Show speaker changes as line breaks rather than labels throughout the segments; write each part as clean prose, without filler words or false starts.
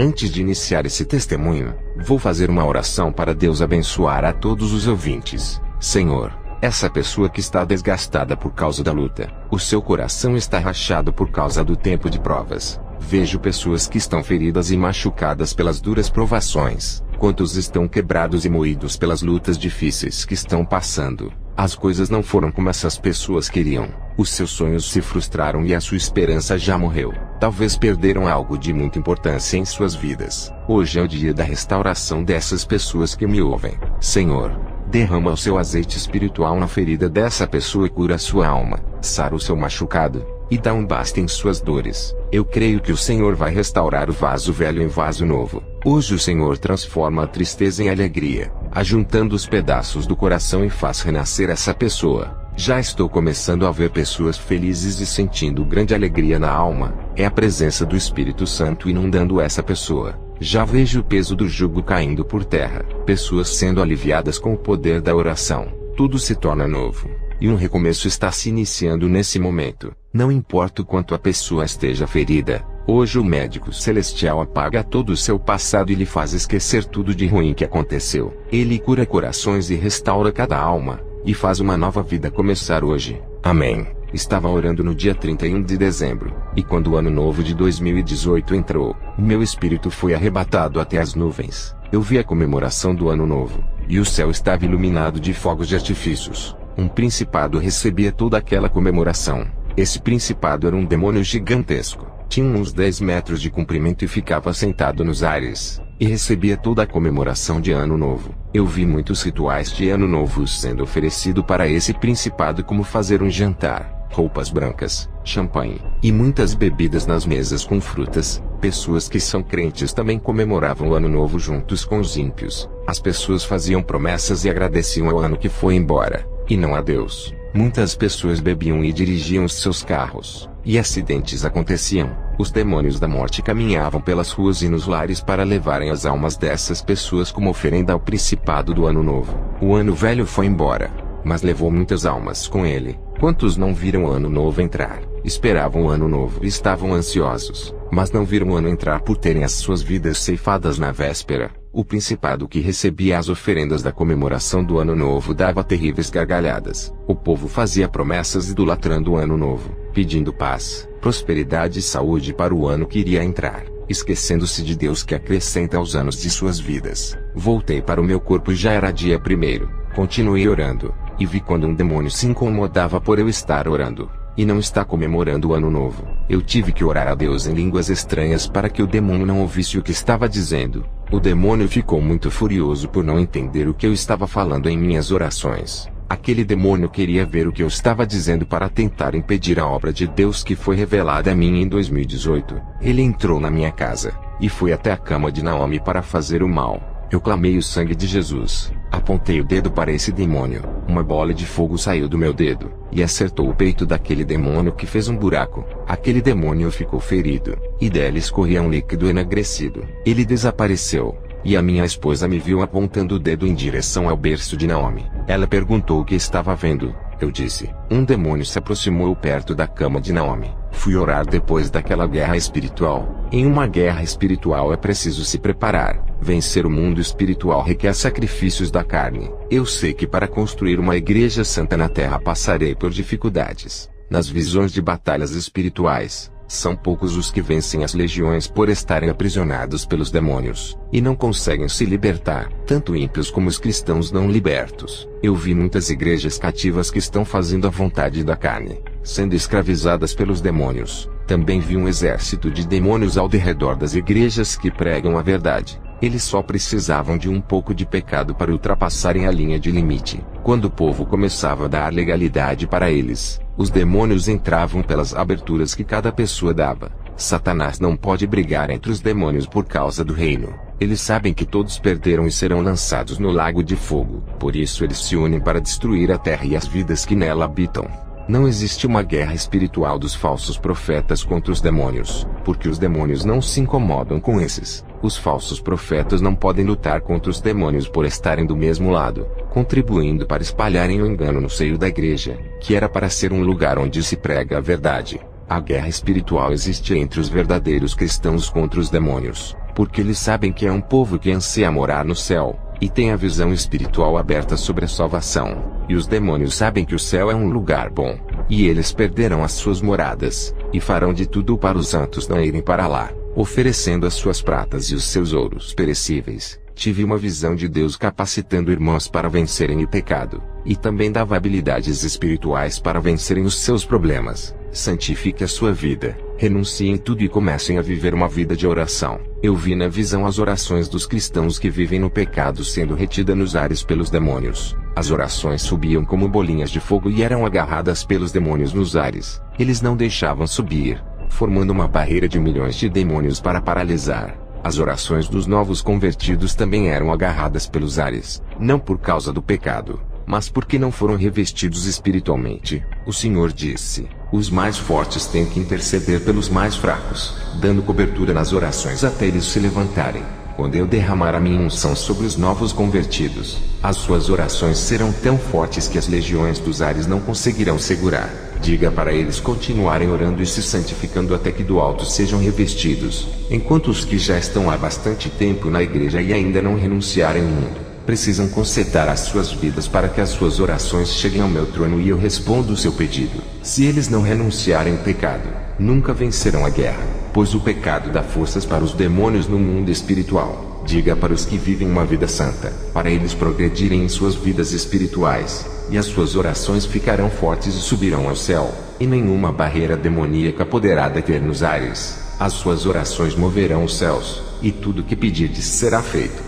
Antes de iniciar esse testemunho, vou fazer uma oração para Deus abençoar a todos os ouvintes. Senhor, essa pessoa que está desgastada por causa da luta, o seu coração está rachado por causa do tempo de provas. Vejo pessoas que estão feridas e machucadas pelas duras provações. Quantos estão quebrados e moídos pelas lutas difíceis que estão passando. As coisas não foram como essas pessoas queriam. Os seus sonhos se frustraram e a sua esperança já morreu. Talvez perderam algo de muita importância em suas vidas. Hoje é o dia da restauração dessas pessoas que me ouvem. Senhor, derrama o seu azeite espiritual na ferida dessa pessoa e cura a sua alma. Sara o seu machucado e dá um basta em suas dores. Eu creio que o Senhor vai restaurar o vaso velho em vaso novo. Hoje o Senhor transforma a tristeza em alegria, ajuntando os pedaços do coração e faz renascer essa pessoa. Já estou começando a ver pessoas felizes e sentindo grande alegria na alma. É a presença do Espírito Santo inundando essa pessoa. Já vejo o peso do jugo caindo por terra. Pessoas sendo aliviadas com o poder da oração. Tudo se torna novo. E um recomeço está se iniciando nesse momento. Não importa o quanto a pessoa esteja ferida, hoje o médico celestial apaga todo o seu passado e lhe faz esquecer tudo de ruim que aconteceu. Ele cura corações e restaura cada alma, e faz uma nova vida começar hoje. Amém. Estava orando no dia 31 de dezembro, e quando o ano novo de 2018 entrou, o meu espírito foi arrebatado até as nuvens. Eu vi a comemoração do ano novo, e o céu estava iluminado de fogos de artifícios. Um principado recebia toda aquela comemoração. Esse principado era um demônio gigantesco. Tinha uns 10 metros de comprimento e ficava sentado nos ares, e recebia toda a comemoração de Ano Novo. Eu vi muitos rituais de Ano Novo sendo oferecido para esse principado, como fazer um jantar, roupas brancas, champanhe, e muitas bebidas nas mesas com frutas. Pessoas que são crentes também comemoravam o Ano Novo juntos com os ímpios. As pessoas faziam promessas e agradeciam ao ano que foi embora, e não a Deus. Muitas pessoas bebiam e dirigiam os seus carros, e acidentes aconteciam. Os demônios da morte caminhavam pelas ruas e nos lares para levarem as almas dessas pessoas como oferenda ao principado do ano novo. O ano velho foi embora, mas levou muitas almas com ele. Quantos não viram o ano novo entrar? Esperavam o ano novo e estavam ansiosos, mas não viram o ano entrar por terem as suas vidas ceifadas na véspera. O principado que recebia as oferendas da comemoração do ano novo dava terríveis gargalhadas. O povo fazia promessas idolatrando o ano novo, pedindo paz, prosperidade e saúde para o ano que iria entrar, esquecendo-se de Deus que acrescenta aos anos de suas vidas. Voltei para o meu corpo e já era dia 1º. Continuei orando, e vi quando um demônio se incomodava por eu estar orando, e não está comemorando o ano novo. Eu tive que orar a Deus em línguas estranhas para que o demônio não ouvisse o que estava dizendo. O demônio ficou muito furioso por não entender o que eu estava falando em minhas orações. Aquele demônio queria ver o que eu estava dizendo para tentar impedir a obra de Deus que foi revelada a mim em 2018. Ele entrou na minha casa, e foi até a cama de Naomi para fazer o mal. Eu clamei o sangue de Jesus, apontei o dedo para esse demônio, uma bola de fogo saiu do meu dedo, e acertou o peito daquele demônio que fez um buraco. Aquele demônio ficou ferido, e dele escorria um líquido enegrecido. Ele desapareceu, e a minha esposa me viu apontando o dedo em direção ao berço de Naomi. Ela perguntou o que estava vendo. Eu disse, um demônio se aproximou perto da cama de Naomi. Fui orar depois daquela guerra espiritual. Em uma guerra espiritual é preciso se preparar. Vencer o mundo espiritual requer sacrifícios da carne. Eu sei que para construir uma igreja santa na terra passarei por dificuldades. Nas visões de batalhas espirituais, são poucos os que vencem as legiões por estarem aprisionados pelos demônios, e não conseguem se libertar, tanto ímpios como os cristãos não libertos. Eu vi muitas igrejas cativas que estão fazendo a vontade da carne, sendo escravizadas pelos demônios. Também vi um exército de demônios ao redor das igrejas que pregam a verdade. Eles só precisavam de um pouco de pecado para ultrapassarem a linha de limite. Quando o povo começava a dar legalidade para eles, os demônios entravam pelas aberturas que cada pessoa dava. Satanás não pode brigar entre os demônios por causa do reino. Eles sabem que todos perderam e serão lançados no lago de fogo. Por isso eles se unem para destruir a terra e as vidas que nela habitam. Não existe uma guerra espiritual dos falsos profetas contra os demônios, porque os demônios não se incomodam com esses. Os falsos profetas não podem lutar contra os demônios por estarem do mesmo lado, contribuindo para espalharem o engano no seio da igreja, que era para ser um lugar onde se prega a verdade. A guerra espiritual existe entre os verdadeiros cristãos contra os demônios, porque eles sabem que é um povo que anseia morar no céu, e tem a visão espiritual aberta sobre a salvação. E os demônios sabem que o céu é um lugar bom, e eles perderão as suas moradas, e farão de tudo para os santos não irem para lá, oferecendo as suas pratas e os seus ouros perecíveis. Tive uma visão de Deus capacitando irmãos para vencerem o pecado, e também dava habilidades espirituais para vencerem os seus problemas. Santifique a sua vida, renuncie em tudo e comecem a viver uma vida de oração. Eu vi na visão as orações dos cristãos que vivem no pecado sendo retidas nos ares pelos demônios. As orações subiam como bolinhas de fogo e eram agarradas pelos demônios nos ares. Eles não deixavam subir, formando uma barreira de milhões de demônios para paralisar. As orações dos novos convertidos também eram agarradas pelos ares, não por causa do pecado, mas porque não foram revestidos espiritualmente. O Senhor disse: os mais fortes têm que interceder pelos mais fracos, dando cobertura nas orações até eles se levantarem. Quando eu derramar a minha unção sobre os novos convertidos, as suas orações serão tão fortes que as legiões dos ares não conseguirão segurar. Diga para eles continuarem orando e se santificando até que do alto sejam revestidos, enquanto os que já estão há bastante tempo na igreja e ainda não renunciarem ao mundo, precisam consertar as suas vidas para que as suas orações cheguem ao meu trono e eu respondo o seu pedido. Se eles não renunciarem ao pecado, nunca vencerão a guerra, pois o pecado dá forças para os demônios no mundo espiritual. Diga para os que vivem uma vida santa, para eles progredirem em suas vidas espirituais, e as suas orações ficarão fortes e subirão ao céu, e nenhuma barreira demoníaca poderá deter nos ares. As suas orações moverão os céus, e tudo que pedirdes será feito.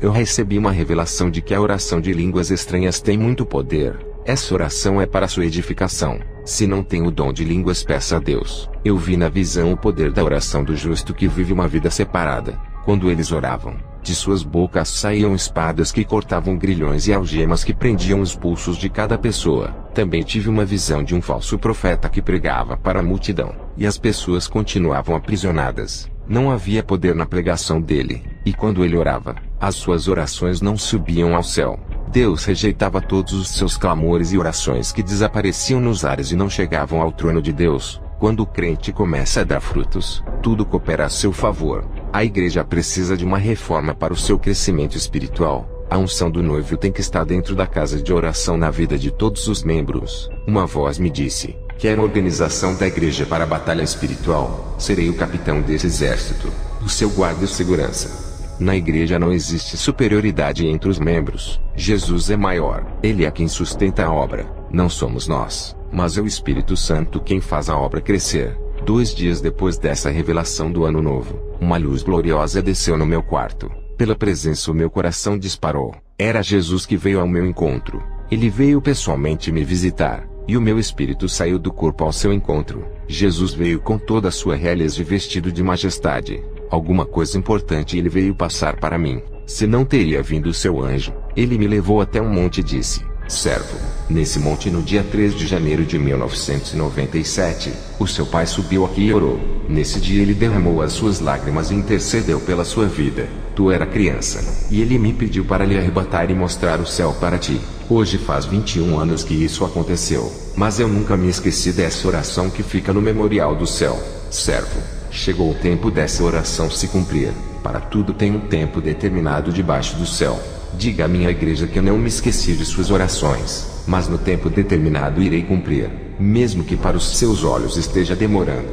Eu recebi uma revelação de que a oração de línguas estranhas tem muito poder. Essa oração é para sua edificação. Se não tem o dom de línguas, peça a Deus. Eu vi na visão o poder da oração do justo que vive uma vida separada. Quando eles oravam, de suas bocas saíam espadas que cortavam grilhões e algemas que prendiam os pulsos de cada pessoa. Também tive uma visão de um falso profeta que pregava para a multidão, e as pessoas continuavam aprisionadas. Não havia poder na pregação dele, e quando ele orava, as suas orações não subiam ao céu. Deus rejeitava todos os seus clamores e orações que desapareciam nos ares e não chegavam ao trono de Deus. Quando o crente começa a dar frutos, tudo coopera a seu favor. A igreja precisa de uma reforma para o seu crescimento espiritual. A unção do noivo tem que estar dentro da casa de oração na vida de todos os membros. Uma voz me disse: quero a organização da igreja para a batalha espiritual. Serei o capitão desse exército, o seu guarda e segurança. Na igreja não existe superioridade entre os membros. Jesus é maior. Ele é quem sustenta a obra. Não somos nós, mas é o Espírito Santo quem faz a obra crescer. 2 dias depois dessa revelação do ano novo, uma luz gloriosa desceu no meu quarto. Pela presença o meu coração disparou. Era Jesus que veio ao meu encontro. Ele veio pessoalmente me visitar, e o meu espírito saiu do corpo ao seu encontro. Jesus veio com toda a sua realeza e vestido de majestade. Alguma coisa importante ele veio passar para mim. Se não teria vindo o seu anjo, ele me levou até um monte e disse: servo, nesse monte no dia 3 de janeiro de 1997, o seu pai subiu aqui e orou. Nesse dia ele derramou as suas lágrimas e intercedeu pela sua vida. Tu era criança, e ele me pediu para lhe arrebatar e mostrar o céu para ti. Hoje faz 21 anos que isso aconteceu, mas eu nunca me esqueci dessa oração que fica no memorial do céu. Servo, chegou o tempo dessa oração se cumprir. Para tudo tem um tempo determinado debaixo do céu. Diga à minha igreja que eu não me esqueci de suas orações, mas no tempo determinado irei cumprir, mesmo que para os seus olhos esteja demorando.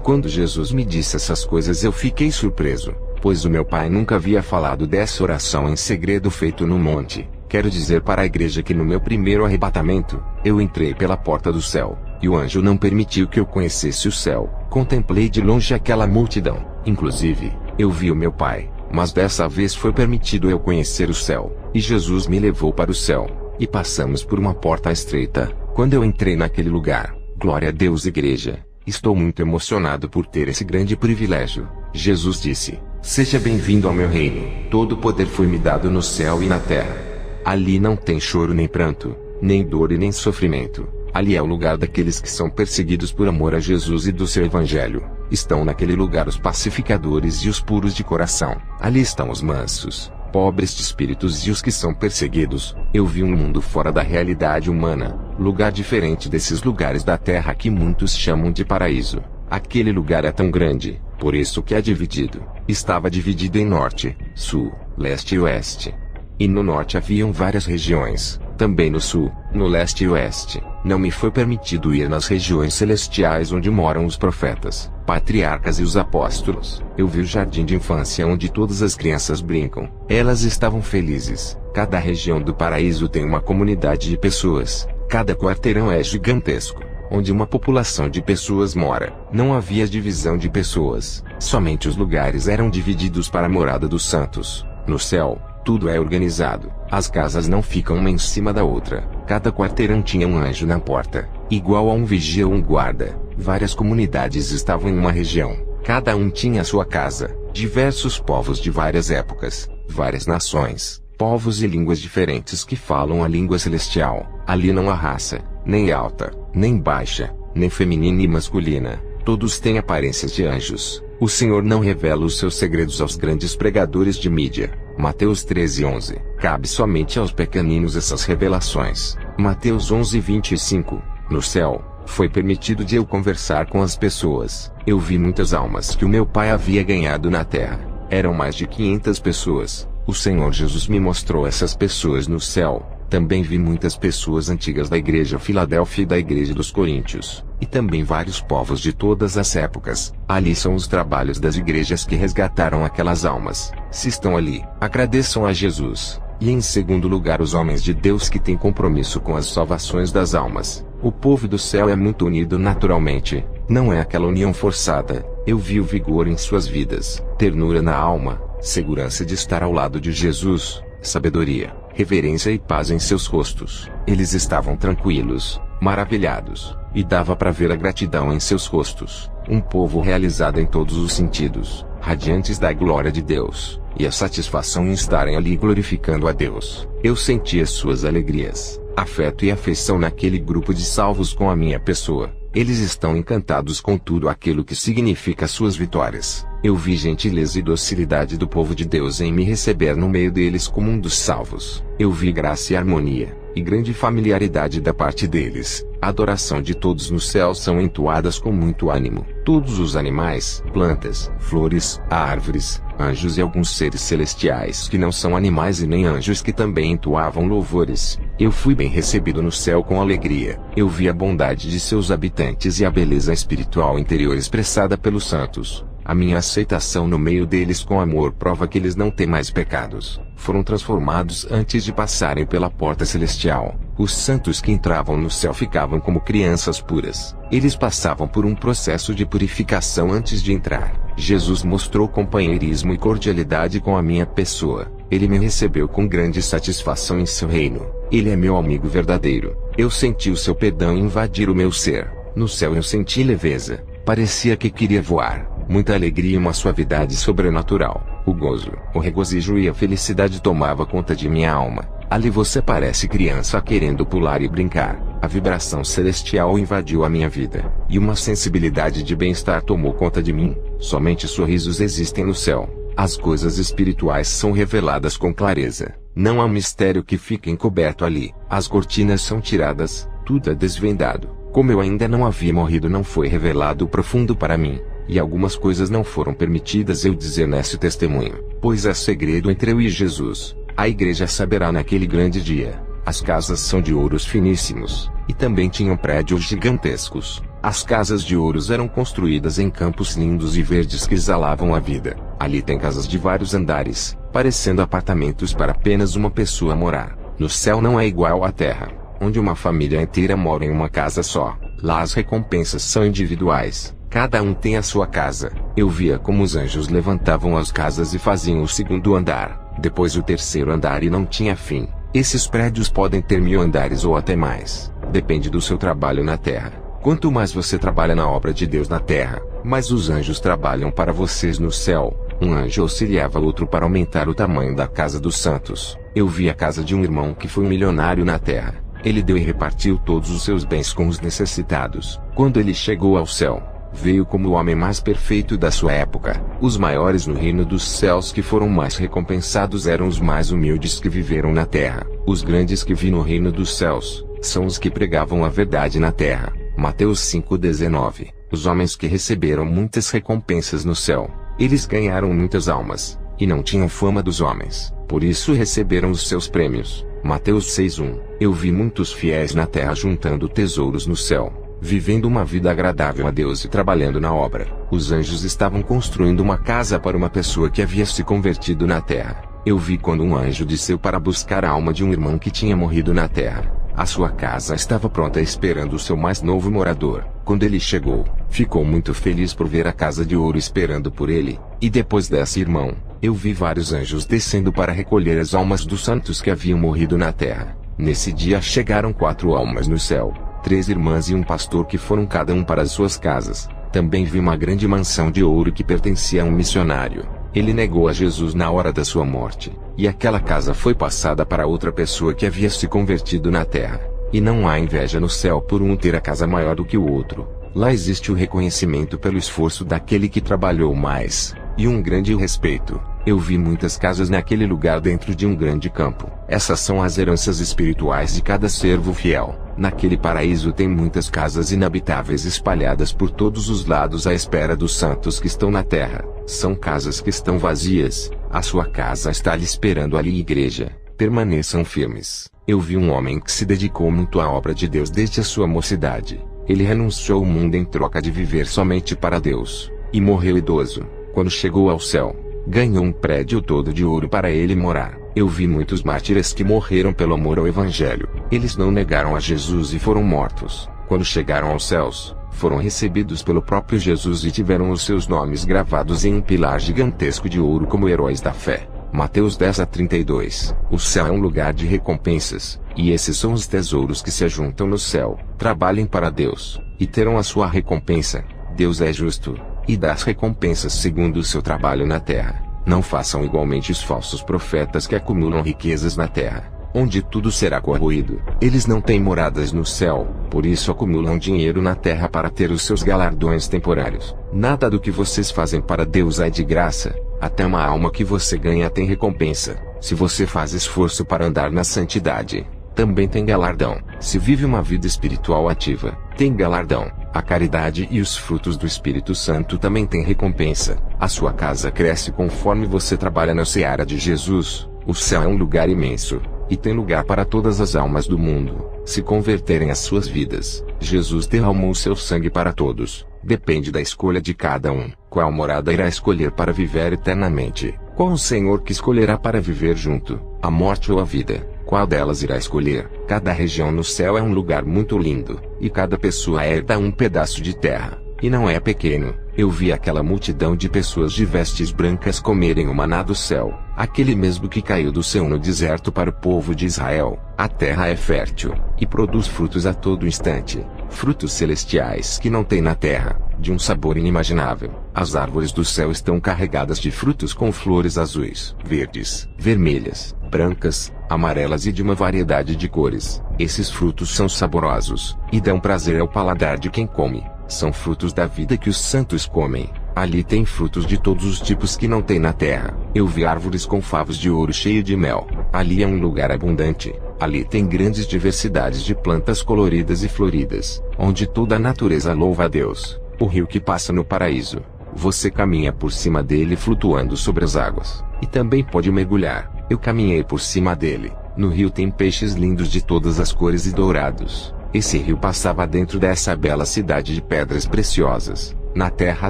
Quando Jesus me disse essas coisas eu fiquei surpreso, pois o meu pai nunca havia falado dessa oração em segredo feito no monte. Quero dizer para a igreja que no meu primeiro arrebatamento, eu entrei pela porta do céu, e o anjo não permitiu que eu conhecesse o céu. Contemplei de longe aquela multidão, inclusive, eu vi o meu pai. Mas dessa vez foi permitido eu conhecer o céu, e Jesus me levou para o céu, e passamos por uma porta estreita. Quando eu entrei naquele lugar, glória a Deus igreja, estou muito emocionado por ter esse grande privilégio. Jesus disse: seja bem-vindo ao meu reino, todo poder foi me dado no céu e na terra. Ali não tem choro nem pranto, nem dor e nem sofrimento. Ali é o lugar daqueles que são perseguidos por amor a Jesus e do seu evangelho. Estão naquele lugar os pacificadores e os puros de coração. Ali estão os mansos, pobres de espíritos e os que são perseguidos. Eu vi um mundo fora da realidade humana, lugar diferente desses lugares da terra que muitos chamam de paraíso. Aquele lugar é tão grande, por isso que é dividido. Estava dividido em norte, sul, leste e oeste. E no norte haviam várias regiões, também no sul, no leste e oeste. Não me foi permitido ir nas regiões celestiais onde moram os profetas, patriarcas e os apóstolos. Eu vi o jardim de infância onde todas as crianças brincam. Elas estavam felizes. Cada região do paraíso tem uma comunidade de pessoas. Cada quarteirão é gigantesco, onde uma população de pessoas mora. Não havia divisão de pessoas. Somente os lugares eram divididos para a morada dos santos. No céu, tudo é organizado. As casas não ficam uma em cima da outra. Cada quarteirão tinha um anjo na porta, igual a um vigia ou um guarda. Várias comunidades estavam em uma região. Cada um tinha sua casa. Diversos povos de várias épocas, várias nações, povos e línguas diferentes que falam a língua celestial. Ali não há raça, nem alta, nem baixa, nem feminina e masculina. Todos têm aparências de anjos. O Senhor não revela os seus segredos aos grandes pregadores de mídia. Mateus 13:11. Cabe somente aos pequeninos essas revelações. Mateus 11:25. No céu, foi permitido de eu conversar com as pessoas. Eu vi muitas almas que o meu pai havia ganhado na terra. Eram mais de 500 pessoas. O Senhor Jesus me mostrou essas pessoas no céu. Também vi muitas pessoas antigas da igreja Filadélfia e da igreja dos Coríntios. E também vários povos de todas as épocas. Ali são os trabalhos das igrejas que resgataram aquelas almas. Se estão ali, agradeçam a Jesus. E em segundo lugar os homens de Deus que têm compromisso com as salvações das almas. O povo do céu é muito unido naturalmente. Não é aquela união forçada. Eu vi o vigor em suas vidas, ternura na alma, segurança de estar ao lado de Jesus, sabedoria, reverência e paz em seus rostos. Eles estavam tranquilos, maravilhados, e dava para ver a gratidão em seus rostos. Um povo realizado em todos os sentidos, radiantes da glória de Deus, e a satisfação em estarem ali glorificando a Deus. Eu sentia suas alegrias, afeto e afeição naquele grupo de salvos com a minha pessoa. Eles estão encantados com tudo aquilo que significa suas vitórias. Eu vi gentileza e docilidade do povo de Deus em me receber no meio deles como um dos salvos. Eu vi graça e harmonia, e grande familiaridade da parte deles. A adoração de todos no céu são entoadas com muito ânimo. Todos os animais, plantas, flores, árvores, anjos e alguns seres celestiais que não são animais e nem anjos que também entoavam louvores. Eu fui bem recebido no céu com alegria. Eu vi a bondade de seus habitantes e a beleza espiritual interior expressada pelos santos. A minha aceitação no meio deles com amor prova que eles não têm mais pecados. Foram transformados antes de passarem pela porta celestial. Os santos que entravam no céu ficavam como crianças puras. Eles passavam por um processo de purificação antes de entrar. Jesus mostrou companheirismo e cordialidade com a minha pessoa. Ele me recebeu com grande satisfação em seu reino. Ele é meu amigo verdadeiro. Eu senti o seu perdão invadir o meu ser. No céu eu senti leveza. Parecia que queria voar. Muita alegria e uma suavidade sobrenatural. O gozo, o regozijo e a felicidade tomava conta de minha alma. Ali você parece criança querendo pular e brincar. A vibração celestial invadiu a minha vida. E uma sensibilidade de bem-estar tomou conta de mim. Somente sorrisos existem no céu. As coisas espirituais são reveladas com clareza. Não há mistério que fique encoberto ali. As cortinas são tiradas, tudo é desvendado. Como eu ainda não havia morrido, não foi revelado o profundo para mim. E algumas coisas não foram permitidas eu dizer nesse testemunho, pois é segredo entre eu e Jesus. A igreja saberá naquele grande dia. As casas são de ouros finíssimos, e também tinham prédios gigantescos. As casas de ouros eram construídas em campos lindos e verdes que exalavam a vida. Ali tem casas de vários andares, parecendo apartamentos para apenas uma pessoa morar. No céu não é igual à terra, onde uma família inteira mora em uma casa só. Lá as recompensas são individuais. Cada um tem a sua casa. Eu via como os anjos levantavam as casas e faziam o segundo andar, depois o terceiro andar e não tinha fim. Esses prédios podem ter 1000 andares ou até mais. Depende do seu trabalho na terra. Quanto mais você trabalha na obra de Deus na terra, mais os anjos trabalham para vocês no céu. Um anjo auxiliava outro para aumentar o tamanho da casa dos santos. Eu vi a casa de um irmão que foi um milionário na terra. Ele deu e repartiu todos os seus bens com os necessitados. Quando ele chegou ao céu, veio como o homem mais perfeito da sua época. Os maiores no reino dos céus que foram mais recompensados eram os mais humildes que viveram na terra. Os grandes que vi no reino dos céus, são os que pregavam a verdade na terra. Mateus 5:19. Os homens que receberam muitas recompensas no céu, eles ganharam muitas almas, e não tinham fama dos homens, por isso receberam os seus prêmios. Mateus 6:1. Eu vi muitos fiéis na terra juntando tesouros no céu, vivendo uma vida agradável a Deus e trabalhando na obra. Os anjos estavam construindo uma casa para uma pessoa que havia se convertido na terra. Eu vi quando um anjo desceu para buscar a alma de um irmão que tinha morrido na terra. A sua casa estava pronta esperando o seu mais novo morador. Quando ele chegou, ficou muito feliz por ver a casa de ouro esperando por ele. E depois desse irmão, eu vi vários anjos descendo para recolher as almas dos santos que haviam morrido na terra. Nesse dia chegaram 4 almas no céu, 3 irmãs e um pastor que foram cada um para as suas casas. Também vi uma grande mansão de ouro que pertencia a um missionário. Ele negou a Jesus na hora da sua morte, e aquela casa foi passada para outra pessoa que havia se convertido na terra. E não há inveja no céu por um ter a casa maior do que o outro. Lá existe o reconhecimento pelo esforço daquele que trabalhou mais, e um grande respeito. Eu vi muitas casas naquele lugar dentro de um grande campo. Essas são as heranças espirituais de cada servo fiel. Naquele paraíso tem muitas casas inabitáveis espalhadas por todos os lados à espera dos santos que estão na terra. São casas que estão vazias. A sua casa está lhe esperando ali, igreja. Permaneçam firmes. Eu vi um homem que se dedicou muito à obra de Deus desde a sua mocidade. Ele renunciou ao mundo em troca de viver somente para Deus, e morreu idoso. Quando chegou ao céu, ganhou um prédio todo de ouro para ele morar. Eu vi muitos mártires que morreram pelo amor ao Evangelho. Eles não negaram a Jesus e foram mortos. Quando chegaram aos céus, foram recebidos pelo próprio Jesus e tiveram os seus nomes gravados em um pilar gigantesco de ouro como heróis da fé. Mateus 10:32. O céu é um lugar de recompensas, e esses são os tesouros que se ajuntam no céu. Trabalhem para Deus, e terão a sua recompensa. Deus é justo, e dá as recompensas segundo o seu trabalho na terra. Não façam igualmente os falsos profetas que acumulam riquezas na terra, onde tudo será corroído. Eles não têm moradas no céu, por isso acumulam dinheiro na terra para ter os seus galardões temporários. Nada do que vocês fazem para Deus é de graça, até uma alma que você ganha tem recompensa. Se você faz esforço para andar na santidade, também tem galardão. Se vive uma vida espiritual ativa, tem galardão. A caridade e os frutos do Espírito Santo também têm recompensa. A sua casa cresce conforme você trabalha na seara de Jesus. O céu é um lugar imenso, e tem lugar para todas as almas do mundo se converterem às suas vidas. Jesus derramou o seu sangue para todos. Depende da escolha de cada um. Qual morada irá escolher para viver eternamente? Qual o Senhor que escolherá para viver junto, a morte ou a vida? Qual delas irá escolher? Cada região no céu é um lugar muito lindo, e cada pessoa herda um pedaço de terra, e não é pequeno. Eu vi aquela multidão de pessoas de vestes brancas comerem o maná do céu, aquele mesmo que caiu do céu no deserto para o povo de Israel. A terra é fértil, e produz frutos a todo instante, frutos celestiais que não tem na terra, de um sabor inimaginável. As árvores do céu estão carregadas de frutos com flores azuis, verdes, vermelhas, brancas, amarelas e de uma variedade de cores. Esses frutos são saborosos, e dão prazer ao paladar de quem come. São frutos da vida que os santos comem. Ali tem frutos de todos os tipos que não tem na terra. Eu vi árvores com favos de ouro cheio de mel. Ali é um lugar abundante. Ali tem grandes diversidades de plantas coloridas e floridas, onde toda a natureza louva a Deus. O rio que passa no paraíso. Você caminha por cima dele flutuando sobre as águas, e também pode mergulhar. Eu caminhei por cima dele. No rio tem peixes lindos de todas as cores e dourados. Esse rio passava dentro dessa bela cidade de pedras preciosas. Na terra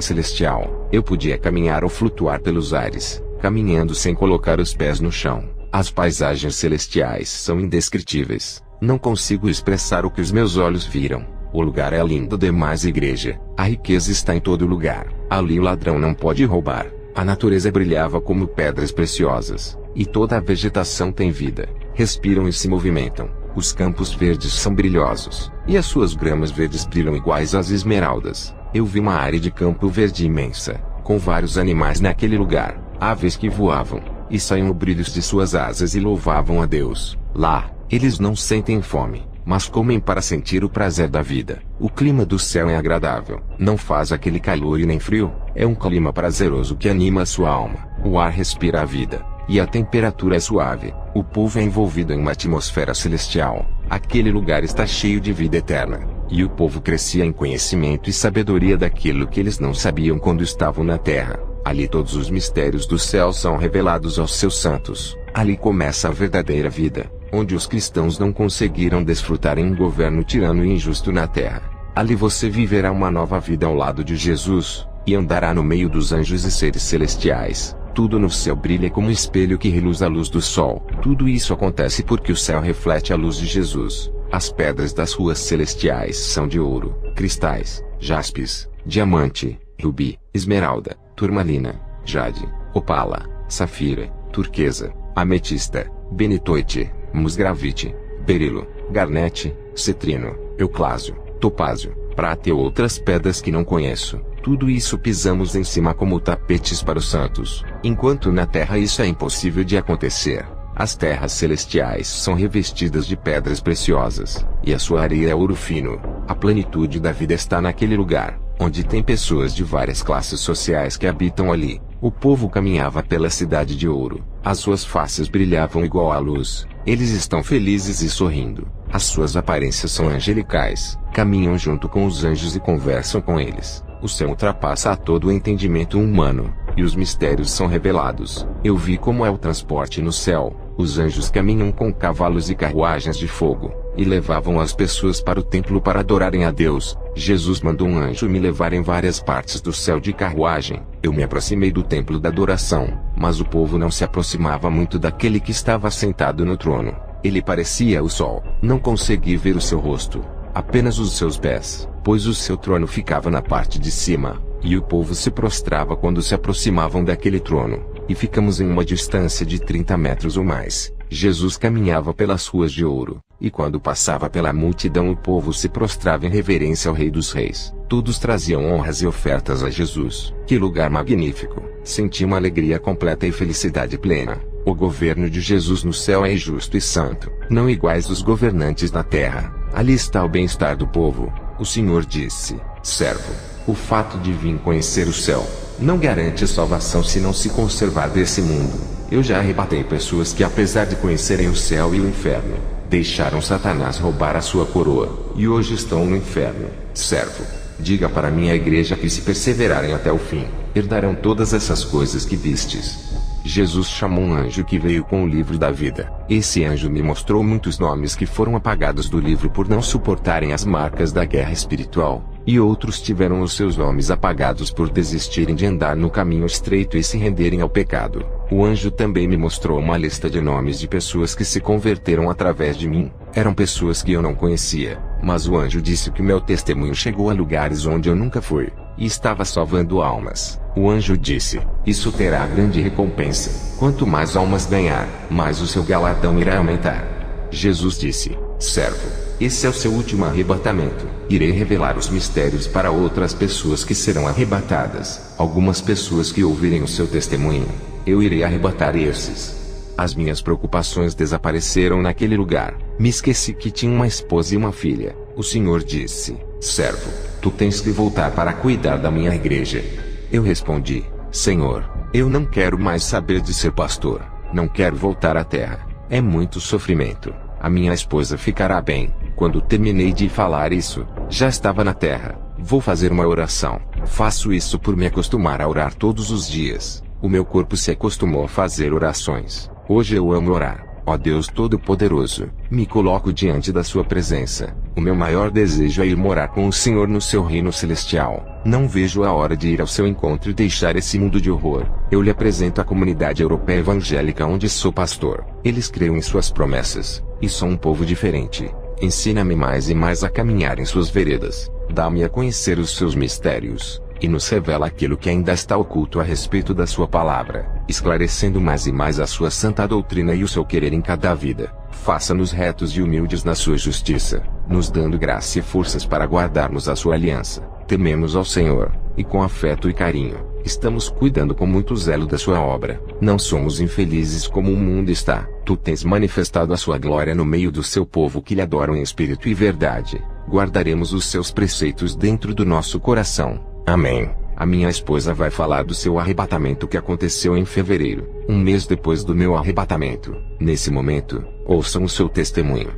celestial, eu podia caminhar ou flutuar pelos ares, caminhando sem colocar os pés no chão. As paisagens celestiais são indescritíveis. Não consigo expressar o que os meus olhos viram. O lugar é lindo demais, igreja. A riqueza está em todo lugar. Ali o ladrão não pode roubar. A natureza brilhava como pedras preciosas, e toda a vegetação tem vida. Respiram e se movimentam. Os campos verdes são brilhosos, e as suas gramas verdes brilham iguais às esmeraldas. Eu vi uma área de campo verde imensa, com vários animais naquele lugar, aves que voavam, e saíam brilhos de suas asas e louvavam a Deus. Lá, eles não sentem fome, mas comem para sentir o prazer da vida. O clima do céu é agradável, não faz aquele calor e nem frio, é um clima prazeroso que anima a sua alma. O ar respira a vida, e a temperatura é suave. O povo é envolvido em uma atmosfera celestial. Aquele lugar está cheio de vida eterna. e o povo crescia em conhecimento e sabedoria daquilo que eles não sabiam quando estavam na terra. Ali todos os mistérios do céu são revelados aos seus santos. Ali começa a verdadeira vida, onde os cristãos não conseguiram desfrutar em um governo tirano e injusto na terra. Ali você viverá uma nova vida ao lado de Jesus, e andará no meio dos anjos e seres celestiais. Tudo no céu brilha como um espelho que reluz a luz do sol. Tudo isso acontece porque o céu reflete a luz de Jesus. As pedras das ruas celestiais são de ouro, cristais, jaspis, diamante, rubi, esmeralda, turmalina, jade, opala, safira, turquesa, ametista, benitoite, musgravite, berilo, garnete, cetrino, euclásio, topázio, prata e outras pedras que não conheço. Tudo isso pisamos em cima como tapetes para os santos. Enquanto na terra isso é impossível de acontecer. As terras celestiais são revestidas de pedras preciosas, e a sua areia é ouro fino. A plenitude da vida está naquele lugar, onde tem pessoas de várias classes sociais que habitam ali. O povo caminhava pela cidade de ouro. As suas faces brilhavam igual à luz. Eles estão felizes e sorrindo. As suas aparências são angelicais. Caminham junto com os anjos e conversam com eles. O céu ultrapassa a todo o entendimento humano, e os mistérios são revelados. Eu vi como é o transporte no céu. Os anjos caminham com cavalos e carruagens de fogo, e levavam as pessoas para o templo para adorarem a Deus. Jesus mandou um anjo me levar em várias partes do céu de carruagem. Eu me aproximei do templo da adoração, mas o povo não se aproximava muito daquele que estava sentado no trono. Ele parecia o sol. Não consegui ver o seu rosto, apenas os seus pés, pois o seu trono ficava na parte de cima, e o povo se prostrava quando se aproximavam daquele trono, e ficamos em uma distância de 30 metros ou mais. Jesus caminhava pelas ruas de ouro, e quando passava pela multidão o povo se prostrava em reverência ao Rei dos Reis. Todos traziam honras e ofertas a Jesus. Que lugar magnífico! Senti uma alegria completa e felicidade plena. O governo de Jesus no céu é justo e santo, não iguais os governantes na terra. Ali está o bem-estar do povo. O Senhor disse: servo, o fato de vir conhecer o céu não garante a salvação se não se conservar desse mundo. Eu já arrebatei pessoas que, apesar de conhecerem o céu e o inferno, deixaram Satanás roubar a sua coroa, e hoje estão no inferno. Servo, diga para minha igreja que, se perseverarem até o fim, herdarão todas essas coisas que vistes. Jesus chamou um anjo que veio com o livro da vida. Esse anjo me mostrou muitos nomes que foram apagados do livro por não suportarem as marcas da guerra espiritual, e outros tiveram os seus nomes apagados por desistirem de andar no caminho estreito e se renderem ao pecado. O anjo também me mostrou uma lista de nomes de pessoas que se converteram através de mim. Eram pessoas que eu não conhecia, mas o anjo disse que meu testemunho chegou a lugares onde eu nunca fui, e estava salvando almas. O anjo disse: isso terá grande recompensa. Quanto mais almas ganhar, mais o seu galardão irá aumentar. Jesus disse: servo, esse é o seu último arrebatamento. Irei revelar os mistérios para outras pessoas que serão arrebatadas. Algumas pessoas que ouvirem o seu testemunho, eu irei arrebatar esses. As minhas preocupações desapareceram naquele lugar. Me esqueci que tinha uma esposa e uma filha. O Senhor disse: servo, tu tens que voltar para cuidar da minha igreja. Eu respondi: Senhor, eu não quero mais saber de ser pastor. Não quero voltar à terra. É muito sofrimento. A minha esposa ficará bem. Quando terminei de falar isso, já estava na terra. Vou fazer uma oração. Faço isso por me acostumar a orar todos os dias. O meu corpo se acostumou a fazer orações. Hoje eu amo orar. Ó Deus Todo-Poderoso, me coloco diante da sua presença. O meu maior desejo é ir morar com o Senhor no seu reino celestial. Não vejo a hora de ir ao seu encontro e deixar esse mundo de horror. Eu lhe apresento a comunidade europeia evangélica onde sou pastor. Eles creem em suas promessas, e são um povo diferente. Ensina-me mais e mais a caminhar em suas veredas. Dá-me a conhecer os seus mistérios, e nos revela aquilo que ainda está oculto a respeito da sua palavra, esclarecendo mais e mais a sua santa doutrina e o seu querer em cada vida. Faça-nos retos e humildes na sua justiça, nos dando graça e forças para guardarmos a sua aliança. Tememos ao Senhor, e com afeto e carinho, estamos cuidando com muito zelo da sua obra. Não somos infelizes como o mundo está. Tu tens manifestado a sua glória no meio do seu povo que lhe adoram em espírito e verdade. Guardaremos os seus preceitos dentro do nosso coração. Amém. A minha esposa vai falar do seu arrebatamento que aconteceu em fevereiro, um mês depois do meu arrebatamento. Nesse momento, ouçam o seu testemunho.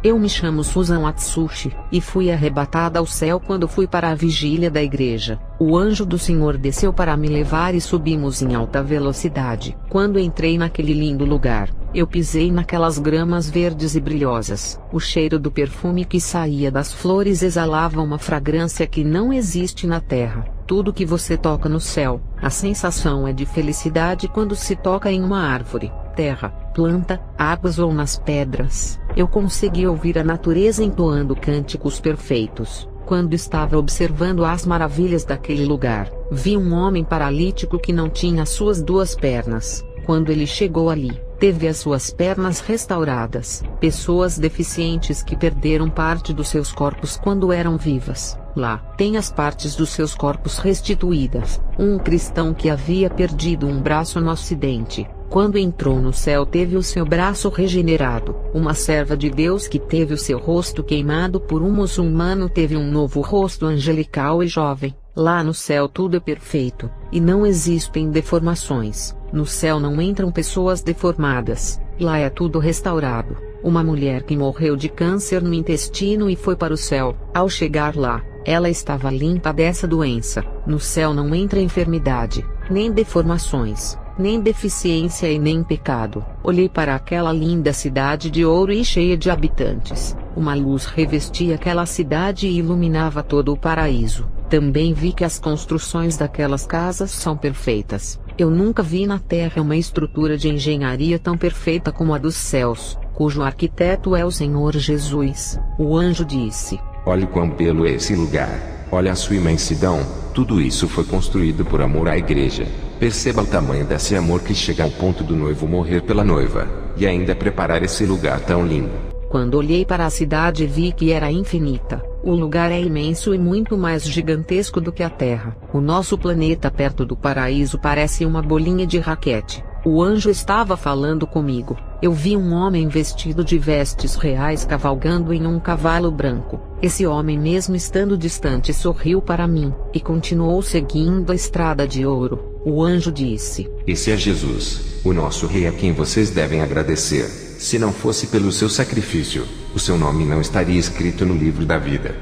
Eu me chamo Susan Atsushi, e fui arrebatada ao céu quando fui para a vigília da igreja. O anjo do Senhor desceu para me levar e subimos em alta velocidade. Quando entrei naquele lindo lugar, eu pisei naquelas gramas verdes e brilhosas. O cheiro do perfume que saía das flores exalava uma fragrância que não existe na terra. Tudo que você toca no céu, a sensação é de felicidade quando se toca em uma árvore, terra, planta, águas ou nas pedras. Eu consegui ouvir a natureza entoando cânticos perfeitos. Quando estava observando as maravilhas daquele lugar, vi um homem paralítico que não tinha suas duas pernas. Quando ele chegou ali, teve as suas pernas restauradas. Pessoas deficientes que perderam parte dos seus corpos quando eram vivas, lá, têm as partes dos seus corpos restituídas. Um cristão que havia perdido um braço no acidente, quando entrou no céu teve o seu braço regenerado. Uma serva de Deus que teve o seu rosto queimado por um muçulmano teve um novo rosto angelical e jovem. Lá no céu tudo é perfeito, e não existem deformações. No céu não entram pessoas deformadas, lá é tudo restaurado. Uma mulher que morreu de câncer no intestino e foi para o céu, ao chegar lá, ela estava limpa dessa doença. No céu não entra enfermidade, nem deformações, nem deficiência e nem pecado. Olhei para aquela linda cidade de ouro e cheia de habitantes. Uma luz revestia aquela cidade e iluminava todo o paraíso. Também vi que as construções daquelas casas são perfeitas. Eu nunca vi na Terra uma estrutura de engenharia tão perfeita como a dos céus, cujo arquiteto é o Senhor Jesus. O anjo disse:
Olhe quão belo é esse lugar, olha a sua imensidão, tudo isso foi construído por amor à igreja. Perceba o tamanho desse amor que chega ao ponto do noivo morrer pela noiva, e ainda preparar esse lugar tão lindo.
Quando olhei para a cidade vi que era infinita. O lugar é imenso e muito mais gigantesco do que a Terra. O nosso planeta perto do paraíso parece uma bolinha de raquete. O anjo estava falando comigo. Eu vi um homem vestido de vestes reais cavalgando em um cavalo branco. Esse homem, mesmo estando distante, sorriu para mim, e continuou seguindo a estrada de ouro. O anjo disse:
Esse é Jesus, o nosso rei a quem vocês devem agradecer. Se não fosse pelo seu sacrifício, o seu nome não estaria escrito no livro da vida.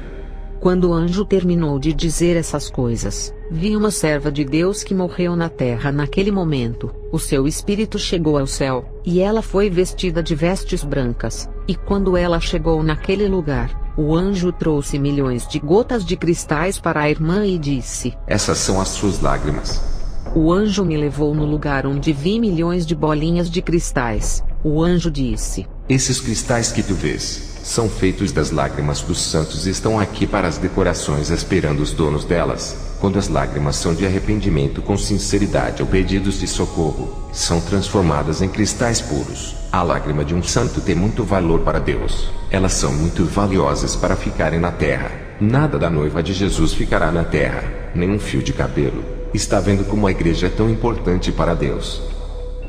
Quando o anjo terminou de dizer essas coisas, vi uma serva de Deus que morreu na terra naquele momento. O seu espírito chegou ao céu, e ela foi vestida de vestes brancas. E quando ela chegou naquele lugar, o anjo trouxe milhões de gotas de cristais para a irmã e disse:
Essas são as suas lágrimas.
O anjo me levou no lugar onde vi milhões de bolinhas de cristais. O anjo disse:
Esses cristais que tu vês são feitos das lágrimas dos santos e estão aqui para as decorações esperando os donos delas. Quando as lágrimas são de arrependimento com sinceridade ou pedidos de socorro, são transformadas em cristais puros. A lágrima de um santo tem muito valor para Deus. Elas são muito valiosas para ficarem na terra. Nada da noiva de Jesus ficará na terra, nem um fio de cabelo. Está vendo como a igreja é tão importante para Deus?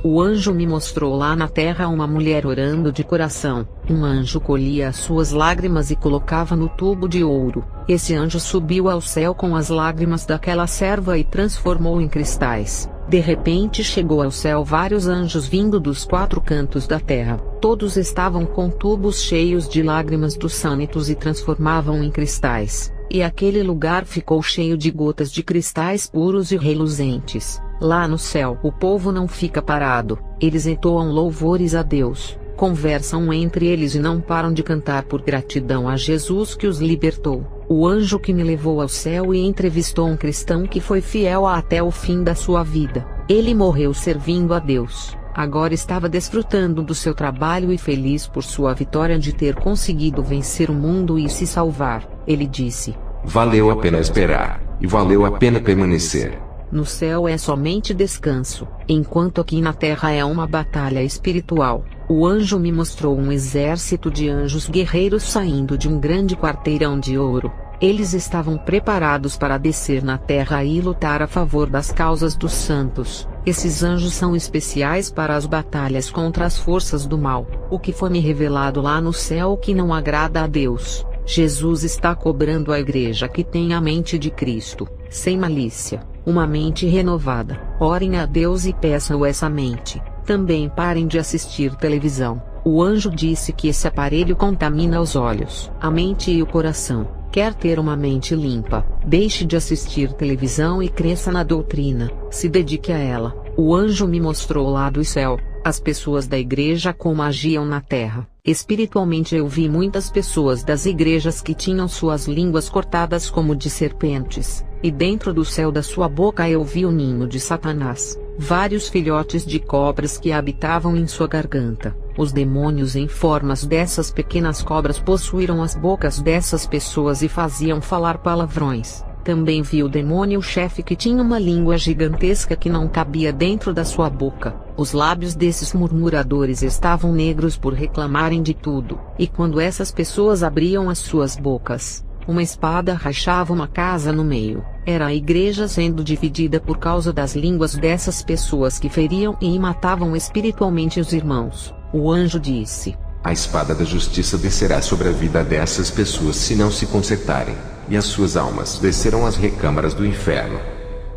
O anjo me mostrou lá na terra uma mulher orando de coração. Um anjo colhia as suas lágrimas e colocava no tubo de ouro. Esse anjo subiu ao céu com as lágrimas daquela serva e transformou em cristais. De repente chegou ao céu vários anjos vindo dos 4 cantos da terra. Todos estavam com tubos cheios de lágrimas dos santos e transformavam em cristais. E aquele lugar ficou cheio de gotas de cristais puros e reluzentes. Lá no céu o povo não fica parado, eles entoam louvores a Deus, conversam entre eles e não param de cantar por gratidão a Jesus que os libertou. O anjo que me levou ao céu e entrevistou um cristão que foi fiel até o fim da sua vida. Ele morreu servindo a Deus, agora estava desfrutando do seu trabalho e feliz por sua vitória de ter conseguido vencer o mundo e se salvar. Ele disse:
Valeu a pena esperar, e valeu a pena permanecer.
No céu é somente descanso, enquanto aqui na terra é uma batalha espiritual. O anjo me mostrou um exército de anjos guerreiros saindo de um grande quarteirão de ouro. Eles estavam preparados para descer na terra e lutar a favor das causas dos santos. Esses anjos são especiais para as batalhas contra as forças do mal. O que foi me revelado lá no céu que não agrada a Deus. Jesus está cobrando a igreja que tem a mente de Cristo, sem malícia, uma mente renovada. Orem a Deus e peçam essa mente. Também parem de assistir televisão. O anjo disse que esse aparelho contamina os olhos, a mente e o coração. Quer ter uma mente limpa? Deixe de assistir televisão e cresça na doutrina. Se dedique a ela. O anjo me mostrou lá do céu as pessoas da igreja como agiam na terra. Espiritualmente eu vi muitas pessoas das igrejas que tinham suas línguas cortadas como de serpentes, e dentro do céu da sua boca eu vi o ninho de Satanás, vários filhotes de cobras que habitavam em sua garganta. Os demônios em formas dessas pequenas cobras possuíram as bocas dessas pessoas e faziam falar palavrões. Também vi o demônio-chefe que tinha uma língua gigantesca que não cabia dentro da sua boca. Os lábios desses murmuradores estavam negros por reclamarem de tudo, e quando essas pessoas abriam as suas bocas, uma espada rachava uma casa no meio. Era a igreja sendo dividida por causa das línguas dessas pessoas que feriam e matavam espiritualmente os irmãos. O anjo disse:
a espada da justiça descerá sobre a vida dessas pessoas se não se consertarem, e as suas almas descerão às recâmaras do inferno.